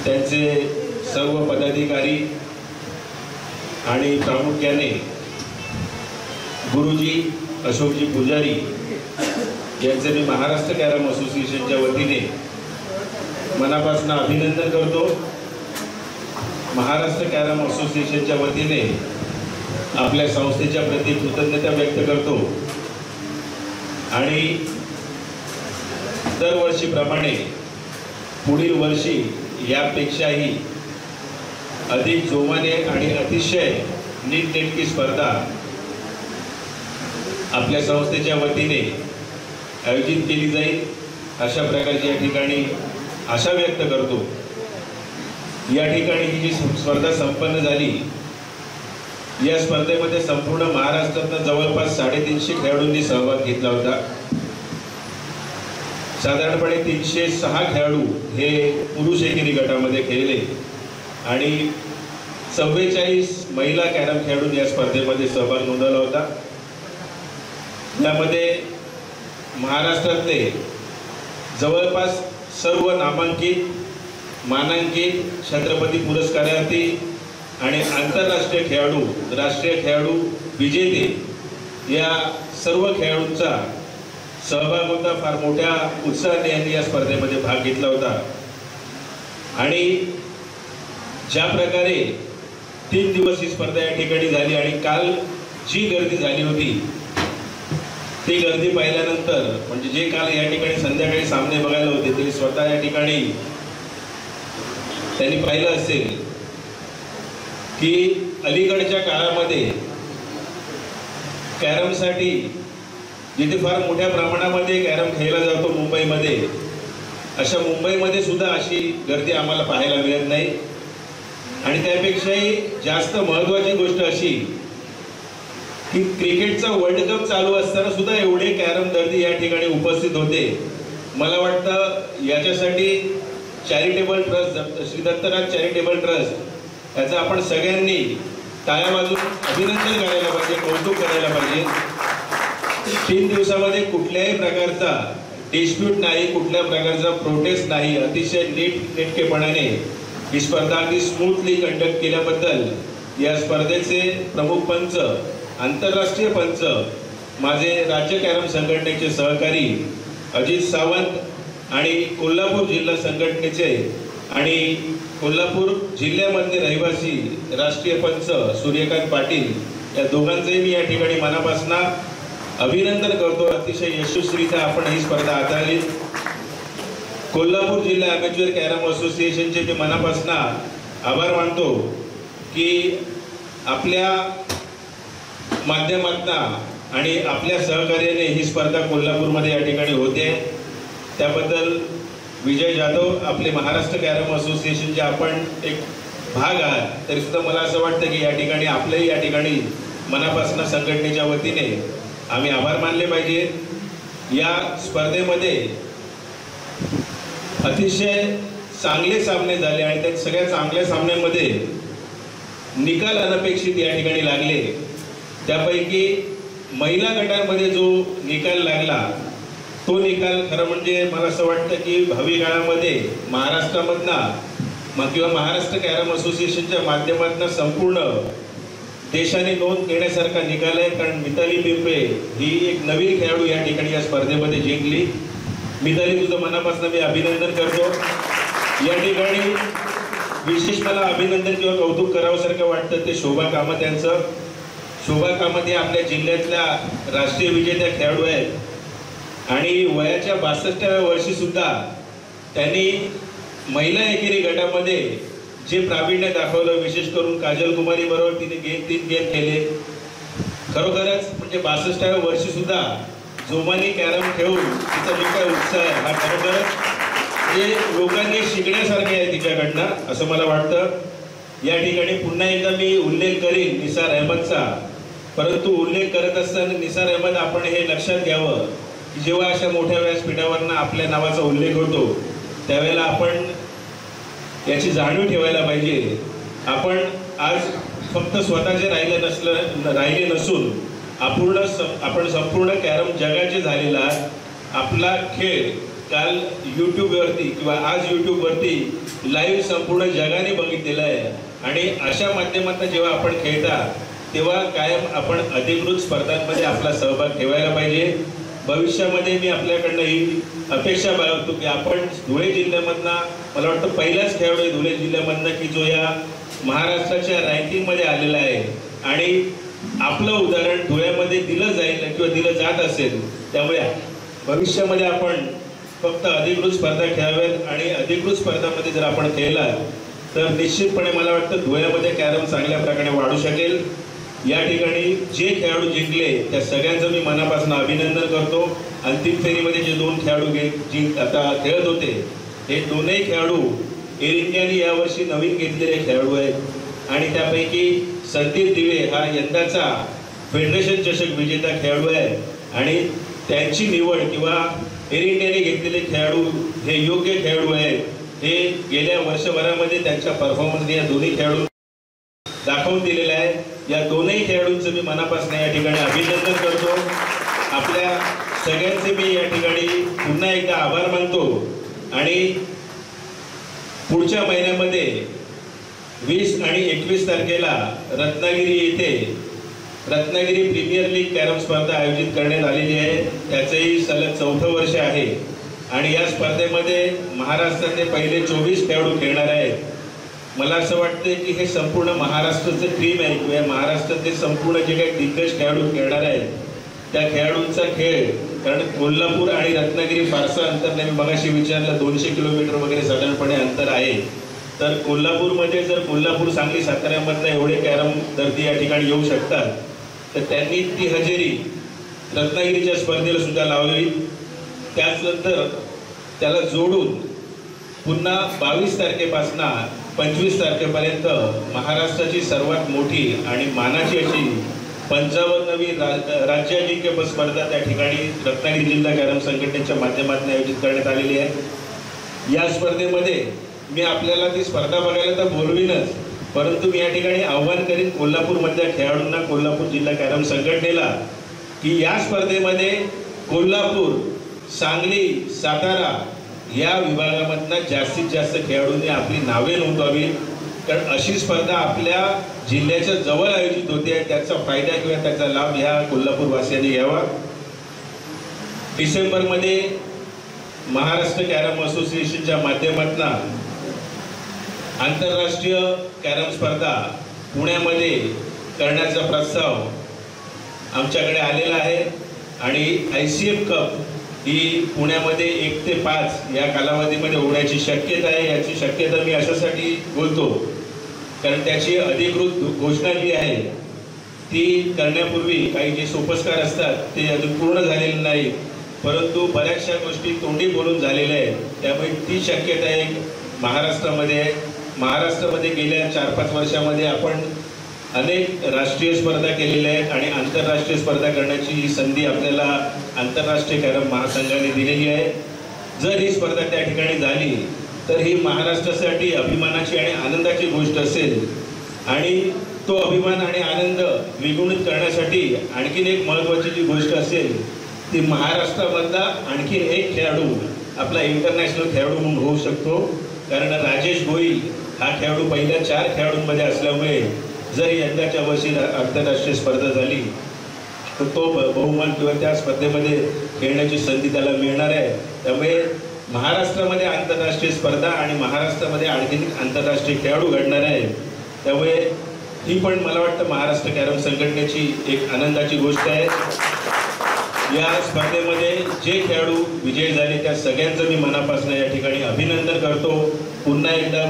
[SPEAKER 2] त्यांचे सर्व पदाधिकारी आणि प्रामुख्याने गुरुजी अशोकजी पुजारी यांचे मी महाराष्ट्र कॅरम असोसिएशनच्या वतीने मनापासून अभिनंदन करतो. महाराष्ट्र कॅरम असोसिएशनच्या वतीने आपल्या संस्थेच्या प्रती कृतज्ञता व्यक्त करतो आणि दरवर्षीप्रमाणे पुढील वर्षी यापेक्षाही अधिक जोमाने आणि अतिशय नीटनेटकी स्पर्धा आपल्या संस्थेच्या वतीने आयोजित केली जाईल अशा प्रकारची या ठिकाणी आशा व्यक्त करतो. या ठिकाणी ही जी स्पर्धा संपन्न झाली, या स्पर्धेमध्ये संपूर्ण महाराष्ट्रातून जवळपास 350 खेळाडूंनी सहभाग घेतला होता. साधारणपणे 306 खेळाडू हे पुरुष एकेरी गटामध्ये खेळले आणि 44 महिला कॅरम खेळाडूंनी या स्पर्धेमध्ये सहभाग नोंदवला होता. यामध्ये महाराष्ट्रातले जवळपास सर्व नामांकित, मानांकित, छत्रपती पुरस्कारार्थी आणि आंतरराष्ट्रीय खेळाडू, राष्ट्रीय खेळाडू, विजेते या सर्व खेळाडूंचा सहभाग होता. फार मोठ्या उत्साहाने यांनी या स्पर्धेमध्ये भाग घेतला होता आणि ज्या प्रकारे 3 दिवस ही स्पर्धा या ठिकाणी झाली आणि काल जी गर्दी झाली होती ती गर्दी पाहिल्यानंतर, म्हणजे जे काल या ठिकाणी संध्याकाळी सामने बघायला होते ते स्वतः या ठिकाणी त्यांनी पाहिलं असेल की अलीकडच्या काळामध्ये कॅरमसाठी जिथे फार मोठ्या प्रमाणामध्ये कॅरम खेळला जातो मुंबईमध्ये, अशा मुंबईमध्ये सुद्धा अशी गर्दी आम्हाला पाहायला मिळत नाही. आणि त्यापेक्षाही जास्त महत्त्वाची गोष्ट अशी की क्रिकेटचा वर्ल्ड कप चालू असताना सुद्धा एवढे कॅरम दर्दी या ठिकाणी उपस्थित होते. मला वाटतं याच्यासाठी charitable trust, Shri Dattaraj charitable trust, याचं आपण सगळ्यांनी टाळ्या वाजवून अभिनंदन करायला पाहिजे, कौतुक करायला पाहिजे. 3 दिवसामध्ये कुठल्याही प्रकारचा डिस्प्यूट नाही, कुठल्या प्रकारचा प्रोटेस्ट नाही, अतिशय नेटकेपणाने ही स्पर्धा अगदी स्मूथली कंडक्ट केल्याबद्दल या स्पर्धेचे प्रमुख पंच, आंतरराष्ट्रीय पंच, माझे राज्य कॅरम संघटनेचे सहकारी अजित सावंत आणि कोल्हापूर जिल्हा संघटनेचे आणि कोल्हापूर जिल्ह्यामधले रहिवासी राष्ट्रीय पंच सूर्यकांत पाटील, या दोघांचेही मी या ठिकाणी मनापासून अभिनंदन करतो. अतिशय यशस्वीरित्या आपण ही स्पर्धा हाताळली. कोल्हापूर जिल्हा ॲमेच्युअर कॅरम असोसिएशनचे मी मनापासून आभार मानतो की आपल्या माध्यमातून आणि आपल्या सहकार्याने ही स्पर्धा कोल्हापूरमध्ये या ठिकाणी होते. त्याबद्दल विजय जाधव, आपले महाराष्ट्र कॅरम असोसिएशनचे आपण एक भाग आहात, तरी सुद्धा मला असं वाटतं की या ठिकाणी आपलंही या ठिकाणी मनापासून संघटनेच्या वतीने आम्ही आभार मानले पाहिजे. या स्पर्धेमध्ये अतिशय चांगले सामने झाले आणि त्या सगळ्या चांगल्या सामन्यांमध्ये निकाल अनपेक्षित या ठिकाणी लागले. त्यापैकी महिला गटांमध्ये जो निकाल लागला तो निकाल खरं म्हणजे मला असं वाटतं की भावी काळामध्ये महाराष्ट्रामधनं किंवा महाराष्ट्र कॅरम असोसिएशनच्या माध्यमातून संपूर्ण देशाने नोंद घेण्यासारखा निकाल आहे. कारण मिताली पिंपळे ही एक नवीन खेळाडू या ठिकाणी या स्पर्धेमध्ये जिंकली. मिताली, तुझं मनापासून मी अभिनंदन करतो. या ठिकाणी विशेष मला अभिनंदन किंवा कौतुक करावंसारखं वाटतं ते शोभा कामत यांचं. शोभा कामत हे आपल्या जिल्ह्यातल्या राष्ट्रीय विजेत्या खेळाडू आहेत आणि वयाच्या 62व्या वर्षी सुद्धा त्यांनी महिला एकेरी गटामध्ये जे प्रावीण्य दाखवलं, विशेष करून काजल कुमारी बरोबर तिने 3 गेम खेळले. खरोखरच म्हणजे 62व्या वर्षी सुद्धा जोमाने कॅरम खेळून तिचा जो काय उत्साह आहे हा खरोखरच म्हणजे लोकांनी शिकण्यासारखे आहे तिच्याकडनं असं मला वाटतं. या ठिकाणी पुन्हा एकदा मी उल्लेख करीन निसार अहमदचा, परंतु उल्लेख करत असताना निसार अहमद आपण हे लक्षात घ्यावं की जेव्हा अशा मोठ्या व्यासपीठावरनं आपल्या नावाचा उल्लेख होतो त्यावेळेला आपण याची जाणीव ठेवायला पाहिजे. आपण आज फक्त स्वतःचे राहिले नसून आपण संपूर्ण कॅरम जगाचे झालेला आपला खेळ काल यूट्यूबवरती किंवा आज यूट्यूबवरती लाईव्ह संपूर्ण जगाने बघितलेला आहे. आणि अशा माध्यमातून जेव्हा आपण खेळता तेव्हा कायम आपण अधिकृत स्पर्धांमध्ये आपला सहभाग ठेवायला पाहिजे. भविष्यामध्ये मी आपल्याकडनं ही अपेक्षा बाळगतो की आपण धुळे जिल्ह्यामधनं मला वाटतं पहिलाच खेळाडू आहे धुळे जिल्ह्यामधनं की जो या महाराष्ट्राच्या रँकिंगमध्ये आलेला आहे आणि आपलं उदाहरण धुळ्यामध्ये दिलं जाईल किंवा दिलं जात असेल. त्यामुळे भविष्यामध्ये आपण फक्त अधिकृत स्पर्धा खेळाव्यात आणि अधिकृत स्पर्धांमध्ये जर आपण खेळला तर निश्चितपणे मला वाटतं धुळ्यामध्ये कॅरम चांगल्या प्रकारे वाढू शकेल. या ठिकाणी जे खेळाडू जिंकले त्या सगळ्यांचं मी मनापासून अभिनंदन करतो. अंतिम फेरीमध्ये जे 2 खेळाडू आता खेळत होते हे दोनही खेळाडू एअर इंडियाने यावर्षी नवीन घेतलेले खेळाडू आहेत आणि त्यापैकी संदीप दिवे हा यंदाचा फेडरेशन चषक विजेता खेळाडू आहे आणि त्यांची निवड किंवा एअर इंडियाने घेतलेले खेळाडू हे योग्य खेळाडू आहेत. हे गेल्या वर्षभरामध्ये त्यांच्या परफॉर्मन्सने या दोन्ही खेळाडू दाखवून दिलेलं आहे. या दोनही खेळाडूंचं मी मनापासून या ठिकाणी अभिनंदन करतो. आपल्या सगळ्यांचे मी या ठिकाणी पुन्हा एकदा आभार मानतो आणि पुढच्या महिन्यामध्ये 20 आणि 21 तारखेला रत्नागिरी येथे रत्नागिरी प्रीमियर लीग कॅरम स्पर्धा आयोजित करण्यात आलेली आहे. त्याचंही सलग 4थं वर्ष आहे आणि या स्पर्धेमध्ये महाराष्ट्रातले पहिले 24 खेळाडू खेळणार आहेत. मला असं वाटतं की हे संपूर्ण महाराष्ट्राचं टीम आहे किंवा महाराष्ट्रातले संपूर्ण जे काही दिग्गज खेळाडू खेळणार आहेत त्या खेळाडूंचा खेळ, कारण कोल्हापूर आणि रत्नागिरी फारसं अंतर नाही. मी मगाशी विचारलं 200 किलोमीटर वगैरे साधारणपणे अंतर आहे. तर कोल्हापूरमध्ये जर कोल्हापूर सांगली साताऱ्यामधनं एवढे कॅरम दर्दी या ठिकाणी येऊ शकतात तर त्यांनी ती हजेरी रत्नागिरीच्या स्पर्धेला सुद्धा लावली. त्याचनंतर त्याला जोडून पुन्हा 22 तारखेपासून 25 तारखेपर्यंत महाराष्ट्राची सर्वात मोठी आणि मानाची अशी 55वी राज्य अजिंक्यपद स्पर्धा त्या ठिकाणी रत्नागिरी जिल्हा कॅरम संघटनेच्या माध्यमातून आयोजित करण्यात आलेली आहे. या स्पर्धेमध्ये मी आपल्याला ती स्पर्धा बघायला तर बोलवीनच, परंतु मी या ठिकाणी आव्हान करीन कोल्हापूरमधल्या खेळाडूंना, कोल्हापूर जिल्हा कॅरम संघटनेला की या स्पर्धेमध्ये कोल्हापूर, सांगली, सातारा या विभागामधनं जास्तीत जास्त खेळाडूंनी आपली नावे नोंदवावी. कारण अशी स्पर्धा आपल्या जिल्ह्याच्या जवळ आयोजित होते. त्याचा फायदा किंवा त्याचा लाभ ह्या कोल्हापूरवासियांनी घ्यावा. डिसेंबरमध्ये महाराष्ट्र कॅरम असोसिएशनच्या माध्यमातून आंतरराष्ट्रीय कॅरम स्पर्धा पुण्यामध्ये करण्याचा प्रस्ताव आमच्याकडे आलेला आहे आणि ICF कप ही पुण्यामध्ये 1 ते 5 या कालावधीमध्ये होण्याची शक्यता आहे. याची शक्यता मी अशासाठी बोलतो कारण त्याची अधिकृत घोषणा जी आहे ती करण्यापूर्वी काही जे सोपस्कार असतात ते अजून पूर्ण झालेले नाही, परंतु बऱ्याचशा गोष्टी तोंडी बोलून झालेल्या आहेत. त्यामुळे ती शक्यता एक महाराष्ट्रामध्ये गेल्या 4-5 वर्षामध्ये आपण अनेक राष्ट्रीय स्पर्धा केलेल्या आहेत आणि आंतरराष्ट्रीय स्पर्धा करण्याची ही संधी आपल्याला आंतरराष्ट्रीय कॅरम महासंघाने दिलेली आहे. जर ही स्पर्धा त्या ठिकाणी झाली तर ही महाराष्ट्रासाठी अभिमानाची आणि आनंदाची गोष्ट असेल आणि तो अभिमान आणि आनंद द्विगुणित करण्यासाठी आणखीन एक महत्त्वाची जी गोष्ट असेल ती महाराष्ट्रामधला आणखीन एक खेळाडू आपला इंटरनॅशनल खेळाडू म्हणून होऊ शकतो. कारण राजेश गोईल हा खेळाडू पहिल्या 4 खेळाडूंमध्ये असल्यामुळे जर यंदाच्या वर्षी आंतरराष्ट्रीय स्पर्धा झाली तर तो बहुमान किंवा त्या स्पर्धेमध्ये खेळण्याची संधी त्याला मिळणार आहे. त्यामुळे महाराष्ट्रामध्ये आंतरराष्ट्रीय स्पर्धा आणि महाराष्ट्रामध्ये आणखीन आंतरराष्ट्रीय खेळाडू घडणार आहे. त्यामुळे ही पण मला वाटतं महाराष्ट्र कॅरम संघटनेची एक आनंदाची गोष्ट आहे. या स्पर्धेमध्ये जे खेळाडू विजयी झाले त्या सगळ्यांचं मी मनापासून या ठिकाणी अभिनंदन करतो. पुन्हा एकदा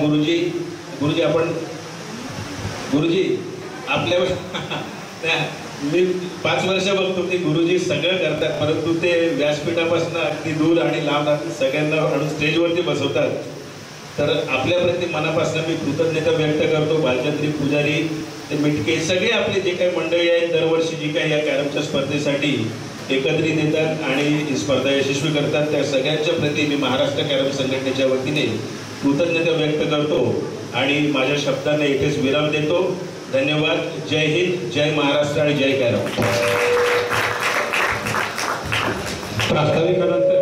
[SPEAKER 2] गुरुजी आपल्यावर मी 5 वर्ष बघतो ते गुरुजी सगळं करतात, परंतु ते व्यासपीठापासून अगदी दूर आणि लांब सगळ्यांना आणून स्टेजवरती बसवतात. तर आपल्याप्रती मनापासून मी कृतज्ञता व्यक्त करतो. बालचंद्री पुजारी ते मिटके सगळे आपले जे काही मंडळी आहेत दरवर्षी जी काही या कॅरमच्या स्पर्धेसाठी एकत्रित येतात आणि ही स्पर्धा यशस्वी करतात, त्या सगळ्यांच्या प्रती मी महाराष्ट्र कॅरम संघटनेच्या वतीने कृतज्ञता व्यक्त करतो आणि माझ्या शब्दांना इथेच विराम देतो. धन्यवाद. जय हिंद, जय महाराष्ट्र आणि जय कॅरम.
[SPEAKER 1] प्रास्ताविकानंतर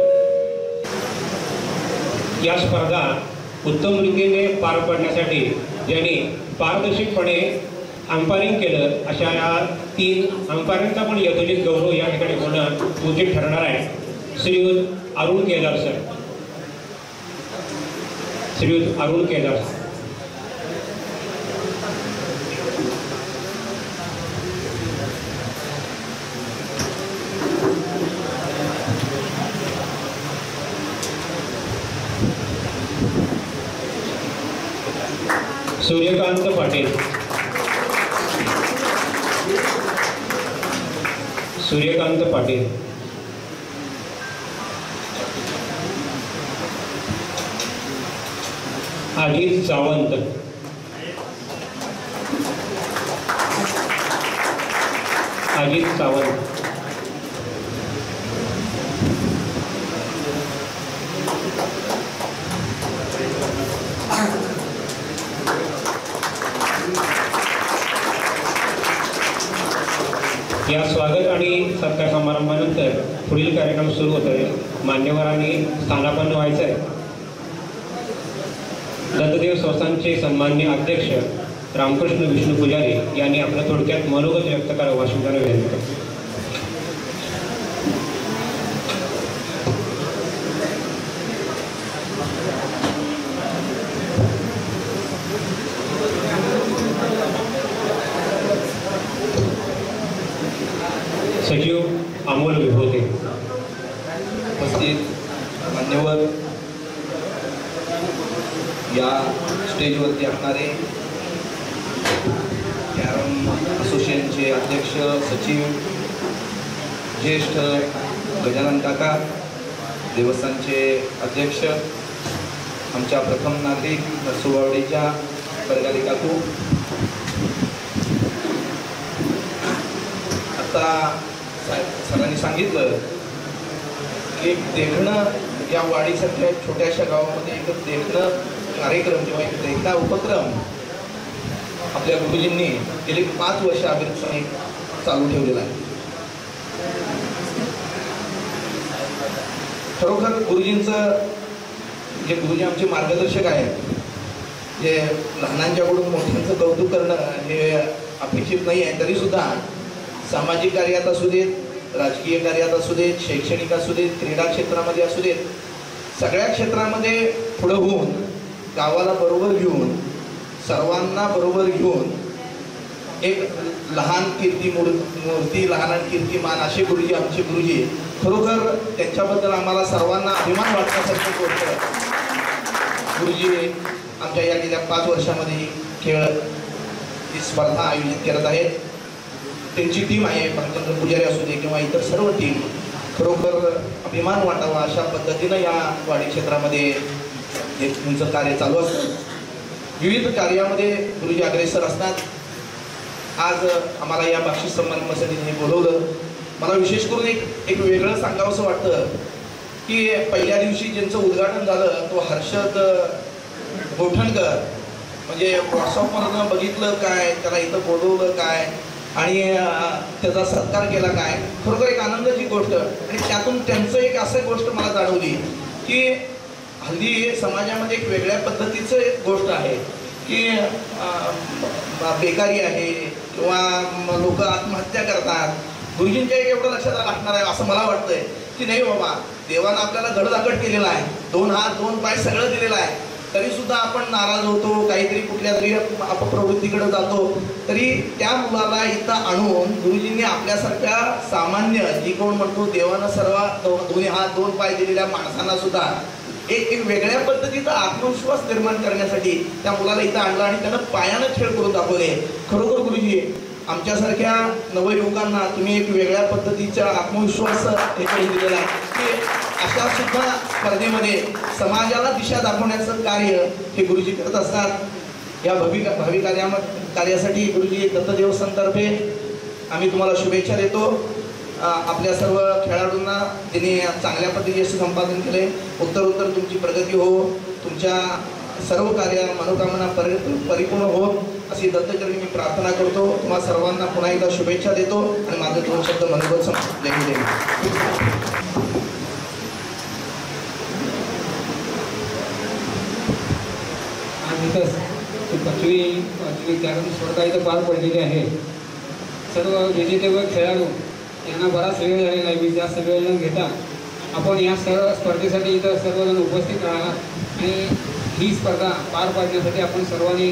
[SPEAKER 1] या स्पर्धा उत्तम रीतीने पार पाडण्यासाठी ज्यांनी पारदर्शकपणे अंपायरिंग केलं अशा या 3 अंपायरांचा पण यथोचित गौरव या ठिकाणी होणं उचित ठरणार आहे. श्रीयुत अरुण केदार सर. श्रीयुत अरुण केदार. सूर्यकांत पाटील. सूर्यकांत पाटील. अजित सावंत. अजित सावंत. या स्वागत आणि सत्कार समारंभानंतर पुढील कार्यक्रम सुरू होत आहे. मान्यवरांनी स्थानापन्न व्हायचं आहे. दत्तदेव संस्थानचे सन्माननीय अध्यक्ष रामकृष्ण विष्णू पुजारी यांनी आपल्या थोडक्यात मनोगत व्यक्त करावं अशी त्यांना विनंती करतो. सचिव अमोल विभोते.
[SPEAKER 6] उपस्थित मान्यवर, या स्टेजवरती असणारे कॅरम असोसिएशनचे अध्यक्ष, सचिव, ज्येष्ठ गजानन काका, देवस्थानचे अध्यक्ष, आमच्या प्रथम नागरिक नरसोबावाडीच्या बरगारी काकू, आता सरांनी सांगितलं की देखणं या वाडीसारख्या छोट्याशा गावामध्ये एक देखणं कार्यक्रम किंवा एक देखणा उपक्रम आपल्या गुरुजींनी गेली 5 वर्ष अविरतपणे चालू ठेवलेला आहे. खरोखर गुरुजींचं जे गुरुजी आमचे मार्गदर्शक आहेत, जे लहानांच्याकडून मोठ्यांचं कौतुक करणं हे अपेक्षित नाही आहे, तरीसुद्धा सामाजिक कार्यात असू देत, राजकीय कार्यात असू देत, शैक्षणिक असू देत, क्रीडा क्षेत्रामध्ये असू देत, सगळ्या क्षेत्रामध्ये पुढं होऊन गावाला बरोबर घेऊन सर्वांना बरोबर घेऊन एक लहान कीर्ती मूर्ती, लहान कीर्तिमान असे गुरुजी आमचे गुरुजी. खरोखर त्यांच्याबद्दल आम्हाला सर्वांना अभिमान वाटण्यासारखी गोष्ट. गुरुजी आमच्या या गेल्या 5 वर्षामध्ये खेळ ही स्पर्धा आयोजित करत आहेत. त्यांची टीम आहे, बालचंद्र पुजारी असू दे किंवा इतर सर्व टीम, खरोखर अभिमान वाटावा अशा पद्धतीनं या वाडी क्षेत्रामध्ये हे तुमचं कार्य चालू असतं. विविध कार्यामध्ये गुरुजी अग्रेसर असतात. आज आम्हाला या बक्षीस समारंभासाठी बोलवलं. मला विशेष करून एक वेगळं सांगावंसं वाटतं की पहिल्या दिवशी ज्यांचं उद्घाटन झालं तो हर्षद गोठणकर, म्हणजे व्हॉट्सअपवरनं बघितलं काय, त्याला इथं बोलवलं काय आणि त्याचा सत्कार केला काय, खरोखर एक आनंदाची गोष्ट. आणि त्यातून त्यांचं एक असं गोष्ट मला जाणवली की हल्ली समाजामध्ये एक वेगळ्या पद्धतीचं एक गोष्ट आहे की बेकारी आहे किंवा लोक आत्महत्या करतात. गुरुजींच्या एक एवढं लक्षात असणार आहे असं मला वाटतंय की नाही बाबा, देवानं आपल्याला धडधाकट केलेला आहे, 2 हात 2 पाय सगळं दिलेलं आहे, तरी सुद्धा आपण नाराज होतो, काहीतरी कुठल्या तरी अपप्रवृत्तीकडे जातो. तरी त्या मुलाला इथं आणून गुरुजींनी आपल्यासारख्या सामान्य, जी कोण म्हणतो देवानं सर्व 2 हात 2 पाय दिलेल्या माणसांना सुद्धा एक वेगळ्या पद्धतीचा आत्मविश्वास निर्माण करण्यासाठी त्या मुलाला इथं आणलं आणि त्यानं पायानं खेळ करून दाखवले. खरोखर गुरुजी आमच्यासारख्या नवयुवकांना तुम्ही एक वेगळ्या पद्धतीचा आत्मविश्वास हे करून दिलेला आहे की अशा सुद्धा स्पर्धेमध्ये समाजाला दिशा दाखवण्याचं कार्य हे गुरुजी करत असतात। या भावी कार्यासाठी गुरुजी दत्त देवस्थानतर्फे आम्ही तुम्हाला शुभेच्छा देतो। आपल्या सर्व खेळाडूंना ज्यांनी चांगल्या पद्धतीने संपादन केले, उत्तरोत्तर तुमची प्रगती हो, तुमच्या सर्व कार्य मनोकामना परिपूर्ण हो अशी दत्तचरणी मी प्रार्थना करतो। तुम्हा सर्वांना पुन्हा एकदा शुभेच्छा देतो आणि माझे 2 शब्द मनोगत संपतो। जय हिंद।
[SPEAKER 4] पाचवी कॅरम स्पर्धा इथं पार पडलेली आहे। सर्व विजेते व खेळाडू यांना बराच वेळ झालेला आहे, मी जास्त वेळ न घेता आपण या सर्व स्पर्धेसाठी इथं सर्वजण उपस्थित राहा आणि ही स्पर्धा पार पाडण्यासाठी आपण सर्वांनी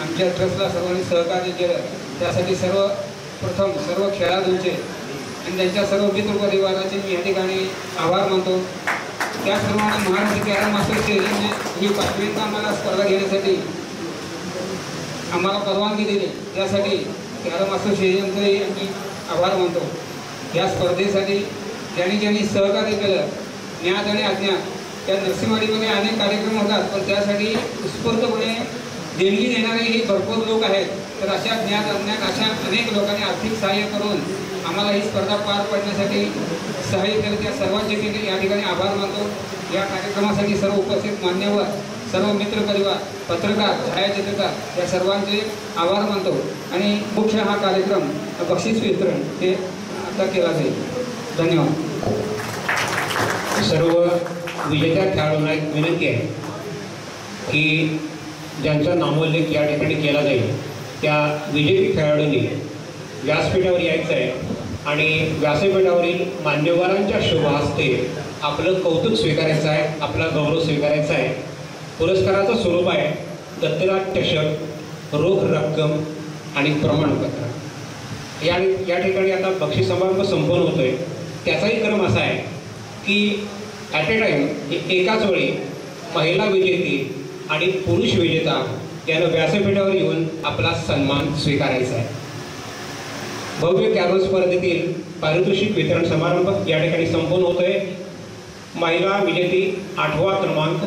[SPEAKER 4] आमच्या ट्रस्टला सर्वांनी सहकार्य केलं, त्यासाठी सर्वप्रथम सर्व खेळाडूंचे आणि त्यांच्या सर्व मित्र परिवाराचे मी या ठिकाणी आभार मानतो। त्याचप्रमाणे महाराष्ट्र कॅरम असोसिएशनने ही 5वीत आम्हाला स्पर्धा घेण्यासाठी आम्हाला परवानगी दिली, त्यासाठी कॅरम असोसिएशनचेही आम्ही आभार मानतो। या स्पर्धेसाठी ज्यांनी सहकार्य केलं, ज्ञात आणि अज्ञात, त्या नरसिंहवाडीमध्ये अनेक कार्यक्रम होतात, पण त्यासाठी उत्स्फूर्तपणे देणगी देणारेही भरपूर लोक आहेत। तर अशा ज्ञात अज्ञात अशा अनेक लोकांनी आर्थिक सहाय्य करून आम्हाला ही स्पर्धा पार पाडण्यासाठी सहाय्य केलं, त्या सर्वांचे या ठिकाणी आभार मानतो। या कार्यक्रमासाठी सर्व उपस्थित मान्यवर, सर्व मित्रपरिवार, पत्रकार, छायाचित्रकार या सर्वांचे आभार मानतो आणि मुख्य हा कार्यक्रम बक्षीस वितरण हे आता केला जाईल। धन्यवाद।
[SPEAKER 1] सर्व विजेत्या खेळाडूंना एक विनंती आहे की ज्यांचा नामोल्लेख या ठिकाणी केला जाईल त्या विजेते खेळाडूंनी व्यासपीठावर यायचं आहे आणि व्यासपीठावरील मान्यवरांच्या शुभ हस्ते आपलं कौतुक स्वीकारायचं आहे, आपला गौरव स्वीकारायचा आहे। पुरस्काराचं स्वरूप आहे दत्तराज चषक, रोख रक्कम आणि प्रमाणपत्र। या ठिकाणी आता बक्षीस समारंभ संपन्न होतोय, त्याचाही क्रम असा आहे की ॲट ए टाईम एकाच वेळी महिला विजेती आणि पुरुष विजेता यानं व्यासपीठावर येऊन आपला सन्मान स्वीकारायचा आहे। भव्य कॅरम स्पर्धेतील पारितोषिक वितरण समारंभ या ठिकाणी संपन्न होतोय। महिला विजेती 8वा क्रमांक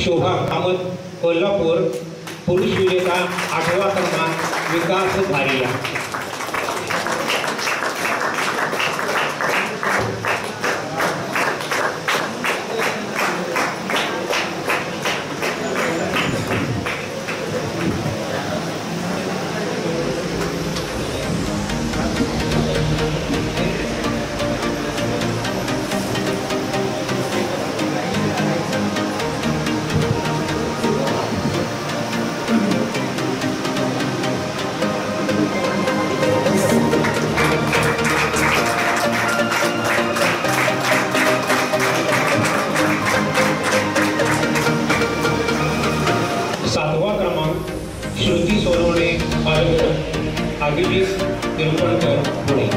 [SPEAKER 1] शोभा कामत कोल्हापूर, पुरुष विजेता 8वा क्रमांक विकास धारिया। अभिजित तिरुपणकर पुणे।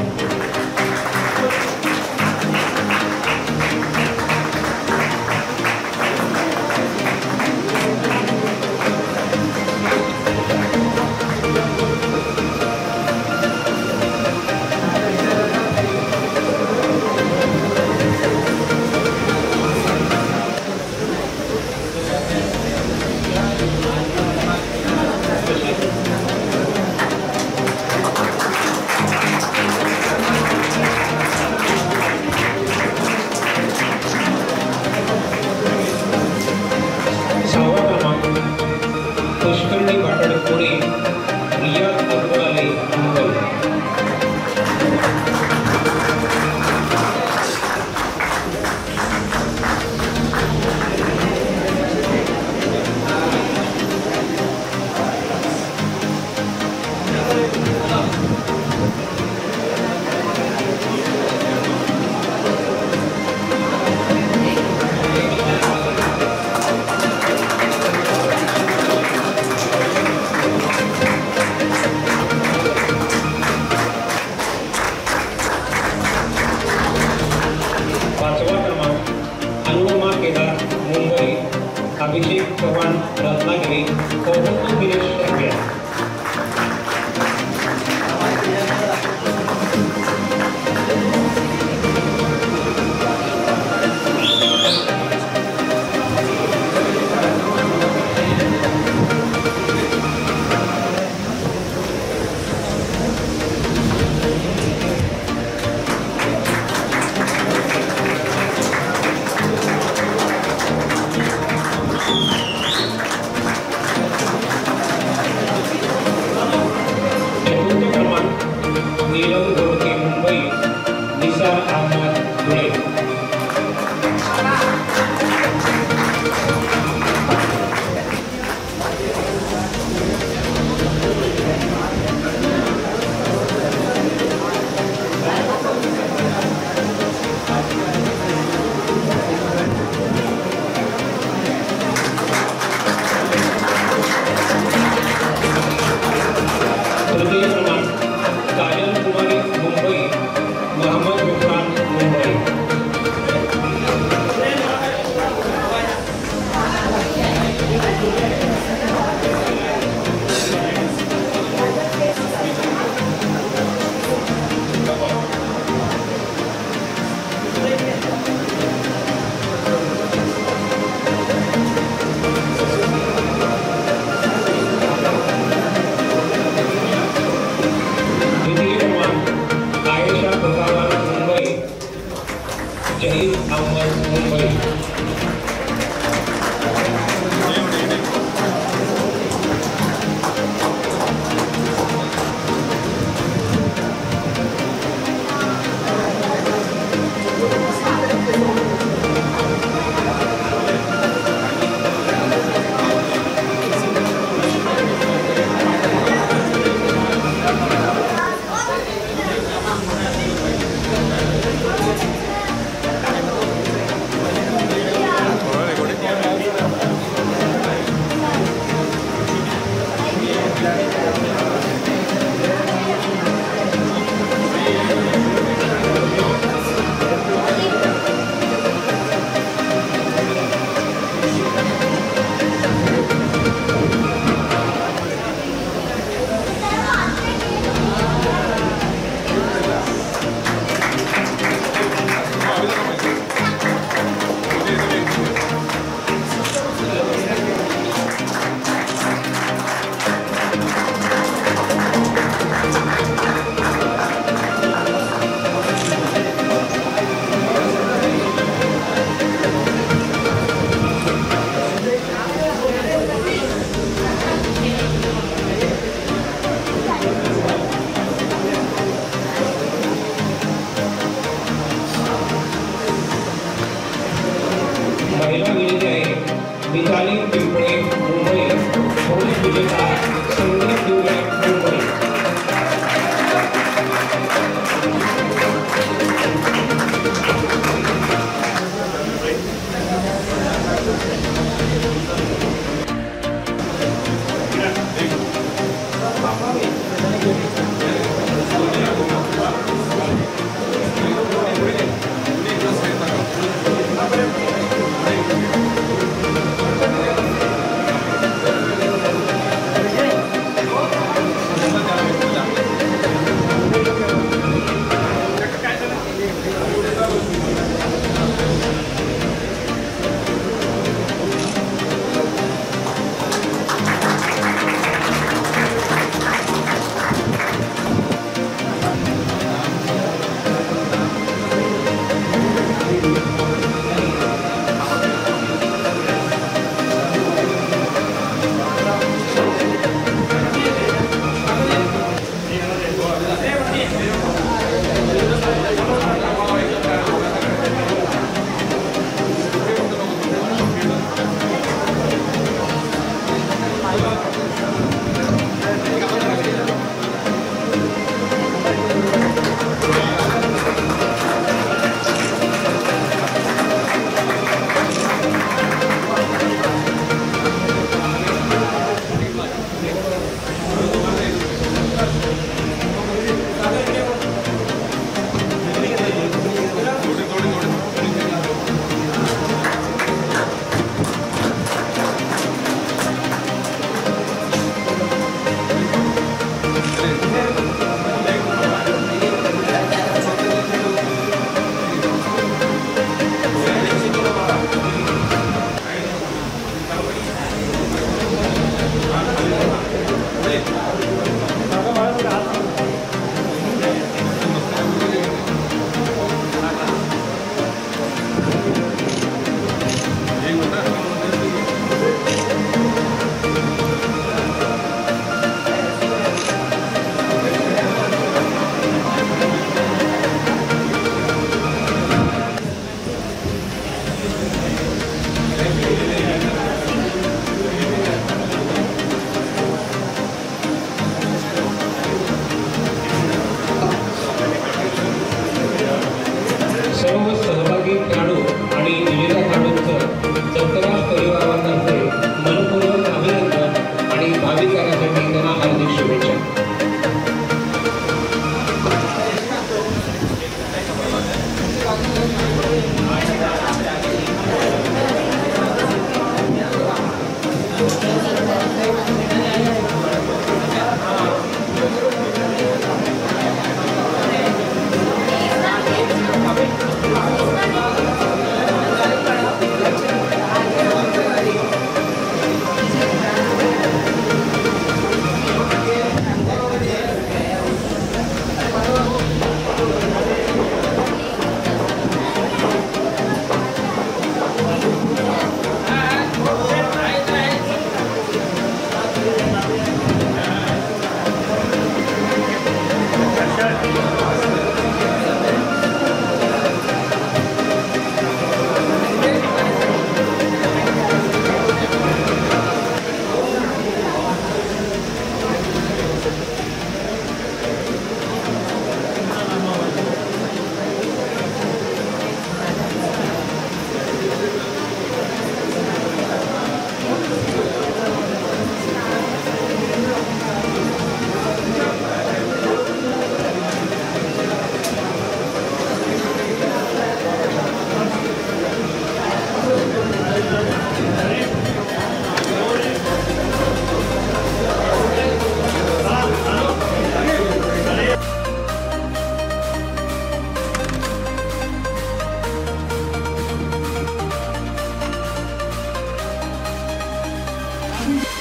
[SPEAKER 8] आहे